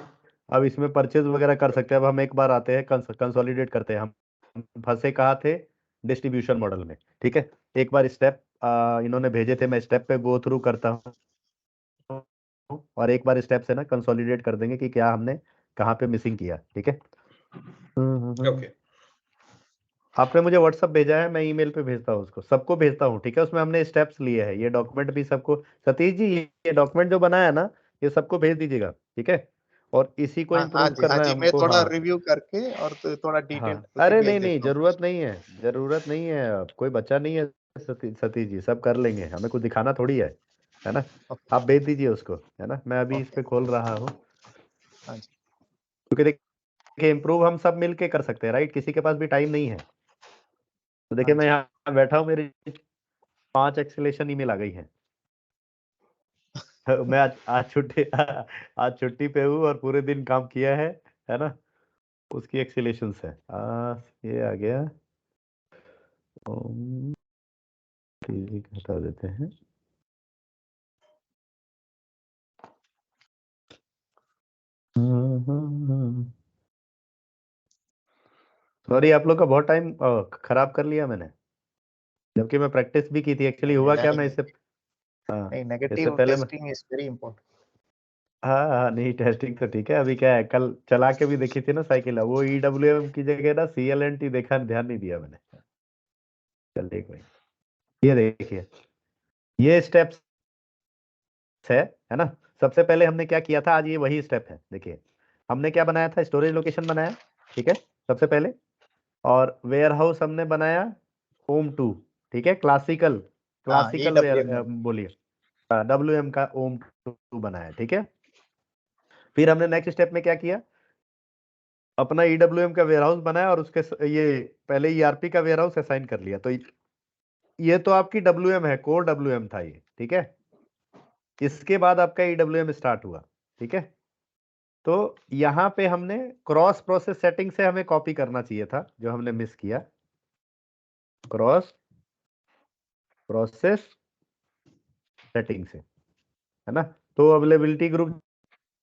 [SPEAKER 1] अब इसमें परचेज वगैरह कर सकते हैं। अब हम एक बार आते हैं, कंसोलिडेट करते हैं। हम फंसे कहाँ थे? डिस्ट्रीब्यूशन मॉडल में। ठीक है, एक बार स्टेप इन्होंने भेजे थे, मैं स्टेप पे गो थ्रू करता हूँ, और एक बार स्टेप से ना कंसोलिडेट कर देंगे कि क्या हमने कहाँ पे मिसिंग किया। ठीक है,
[SPEAKER 3] ओके।
[SPEAKER 1] आपने मुझे व्हाट्सअप भेजा है, मैं ईमेल पे भेजता हूँ उसको, सबको भेजता हूँ। ठीक है, उसमें हमने स्टेप्स लिए हैं, ये डॉक्यूमेंट भी सबको। सतीश जी, ये डॉक्यूमेंट जो बनाया है ना, ये सबको भेज दीजिएगा। ठीक है, और इसी को
[SPEAKER 2] हाँ
[SPEAKER 1] इम्प्रूव
[SPEAKER 2] हाँ
[SPEAKER 1] करना है
[SPEAKER 2] जी, मैं
[SPEAKER 1] हमको।
[SPEAKER 2] थोड़ा
[SPEAKER 1] हाँ
[SPEAKER 2] रिव्यू करके और तो थोड़ा डिटेल
[SPEAKER 1] हाँ,
[SPEAKER 2] उसे
[SPEAKER 1] अरे
[SPEAKER 2] भेज
[SPEAKER 1] नहीं नहीं,
[SPEAKER 2] देता हूँ।
[SPEAKER 1] जरूरत नहीं है, जरूरत नहीं है, अब कोई बच्चा नहीं है। सतीश जी सब कर लेंगे, हमें कुछ दिखाना थोड़ी है ना।
[SPEAKER 2] ओके
[SPEAKER 1] आप भेज दीजिए उसको, है ना, मैं अभी इस
[SPEAKER 2] ओके।
[SPEAKER 1] पे खोल रहा हूँ।
[SPEAKER 2] हाँ जी
[SPEAKER 1] क्योंकि देखिए, इम्प्रूव हम सब मिलके कर सकते हैं, राइट, किसी के पास भी टाइम नहीं है। तो
[SPEAKER 2] हाँ
[SPEAKER 1] देखिए, मैं
[SPEAKER 2] जी।
[SPEAKER 1] यहाँ बैठा हूँ, मेरी 5 एक्सलेशन ईमेल आ गई है। मैं आज छुट्टी पे हूँ और पूरे दिन काम किया है ना, उसकी एक्सलेशंस है। ये आ गया, हटा देते हैं। सॉरी, आप लोग का बहुत टाइम खराब कर लिया मैंने, जबकि मैं प्रैक्टिस भी की थी। एक्चुअली हुआ क्या, मैं इससे हाँ
[SPEAKER 2] नहीं,
[SPEAKER 1] इससे
[SPEAKER 2] नेगेटिव
[SPEAKER 1] पहले मैं
[SPEAKER 2] टेस्टिंग इज वेरी इंपॉर्टेंट।
[SPEAKER 1] हाँ हाँ, नहीं टेस्टिंग तो ठीक है। अभी क्या है, कल चला के भी देखी थी ना साइकिल, वो ईडब्ल्यूएम की जगह ना CLNT देखा, ध्यान नहीं दिया मैंने। चल एक मिनट, ये देखिए, ये स्टेप्स है ना। सबसे पहले हमने क्या किया था, आज ये वही स्टेप है। देखिए, हमने क्या बनाया था, स्टोरेज लोकेशन बनाया। ठीक है, सबसे पहले, और वेयर हाउस हमने बनाया ओम 2। ठीक है, क्लासिकल
[SPEAKER 2] हाँ,
[SPEAKER 1] क्लासिकल वेयर,
[SPEAKER 2] EWM में।
[SPEAKER 1] बोलिए, WM का ओम 2 बनाया। ठीक है, फिर हमने नेक्स्ट स्टेप में क्या किया, अपना EWM का वेयर हाउस बनाया, और उसके ये पहले ERP का वेयर हाउस असाइन कर लिया। तो ये तो आपकी WM है, कोर WM था ये। ठीक है, इसके बाद आपका EWM स्टार्ट हुआ। ठीक है, तो यहाँ पे हमने क्रॉस प्रोसेस सेटिंग से हमें कॉपी करना चाहिए था, जो हमने मिस किया। क्रॉस प्रोसेस सेटिंग से, है ना। तो अवेलेबिलिटी ग्रुप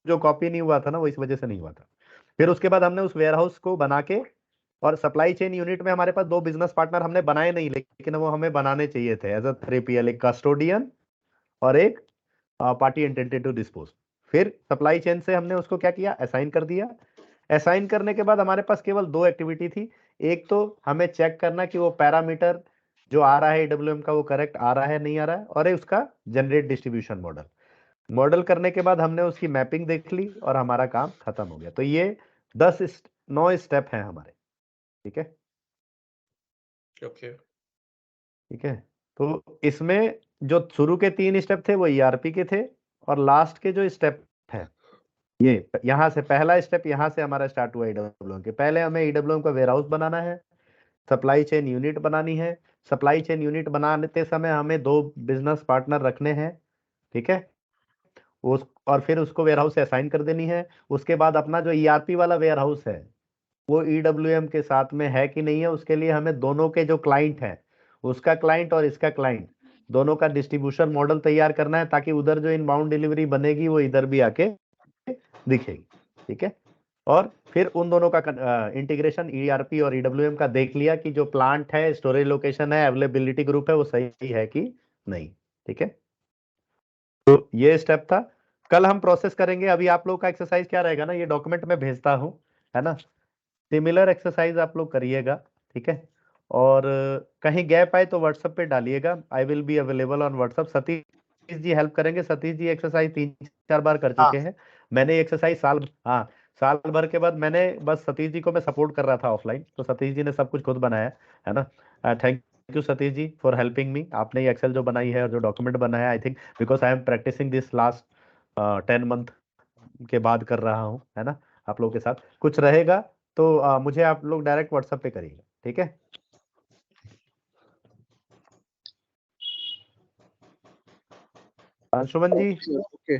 [SPEAKER 1] जो कॉपी नहीं हुआ था ना, वो इस वजह से नहीं हुआ था। फिर उसके बाद हमने उस वेयरहाउस को बना के, और सप्लाई चेन यूनिट में हमारे पास 2 बिजनेस पार्टनर हमने बनाए नहीं, लेकिन वो हमें बनाने चाहिए थे एज अ 3PL, एक कस्टोडियन और एक पार्टी इंटेंडेड टू डिस्पोज। फिर सप्लाई चेन से हमने उसको क्या किया, असाइन कर दिया। असाइन करने के बाद हमारे पास केवल 2 एक्टिविटी थी। एक तो हमें चेक करना कि वो पैरामीटर जो आ रहा है EWM का, वो करेक्ट आ रहा है नहीं आ रहा है, और उसका जनरेट डिस्ट्रीब्यूशन मॉडल। मॉडल करने के बाद हमने उसकी मैपिंग देख ली, और हमारा काम खत्म हो गया। तो ये 9 स्टेप हैं हमारे। ठीक है,
[SPEAKER 3] ओके।
[SPEAKER 1] ठीक है। तो इसमें जो शुरू के 3 स्टेप थे वो ERP के थे, और लास्ट के जो स्टेप है, ये यहाँ से पहला स्टेप यहाँ से हमारा स्टार्ट हुआ EWM के। पहले हमें EWM का वेयर हाउस बनाना है, सप्लाई चेन यूनिट बनानी है। सप्लाई चेन यूनिट बनाते समय हमें 2 बिजनेस पार्टनर रखने हैं। ठीक है, उस और फिर उसको वेयर हाउस से असाइन कर देनी है। उसके बाद अपना जो ERP वाला वेयर हाउस है, वो EWM के साथ में है कि नहीं है, उसके लिए हमें दोनों के जो क्लाइंट हैं, उसका क्लाइंट और इसका क्लाइंट, दोनों का डिस्ट्रीब्यूशन मॉडल तैयार करना है, ताकि उधर जो इनबाउंड डिलीवरी बनेगी वो इधर भी आके दिखेगी। ठीक है, और फिर उन दोनों का इंटीग्रेशन ईआरपी और ईडब्ल्यूएम का देख लिया कि जो प्लांट है, स्टोरेज लोकेशन है, अवेलेबिलिटी ग्रुप है, वो सही है कि नहीं। ठीक है, तो ये स्टेप था। कल हम प्रोसेस करेंगे। अभी आप लोग का एक्सरसाइज क्या रहेगा ना, ये डॉक्यूमेंट में भेजता हूँ, है ना, सिमिलर एक्सरसाइज आप लोग करिएगा। ठीक है, और कहीं गैप आए तो व्हाट्सएप पे डालिएगा। I will be available on WhatsApp. Satish ji help करेंगे। सतीश जी एक्सरसाइज 3-4 बार कर
[SPEAKER 2] हाँ
[SPEAKER 1] चुके हैं। मैंने एक्सरसाइज साल भर के बाद मैंने बस सतीश जी को मैं सपोर्ट कर रहा था ऑफलाइन, तो सतीश जी ने सब कुछ खुद बनाया, है ना। Thank you Satish ji for helping me. आपने ये एक्सेल जो बनाई है और जो डॉक्यूमेंट बनाया, I think because I am practicing this last 10 month के बाद कर रहा हूँ, है ना। आप लोगों के साथ कुछ रहेगा तो मुझे आप लोग डायरेक्ट व्हाट्सएप पे करिएगा। ठीक है, अंशुमन जी।
[SPEAKER 5] ओके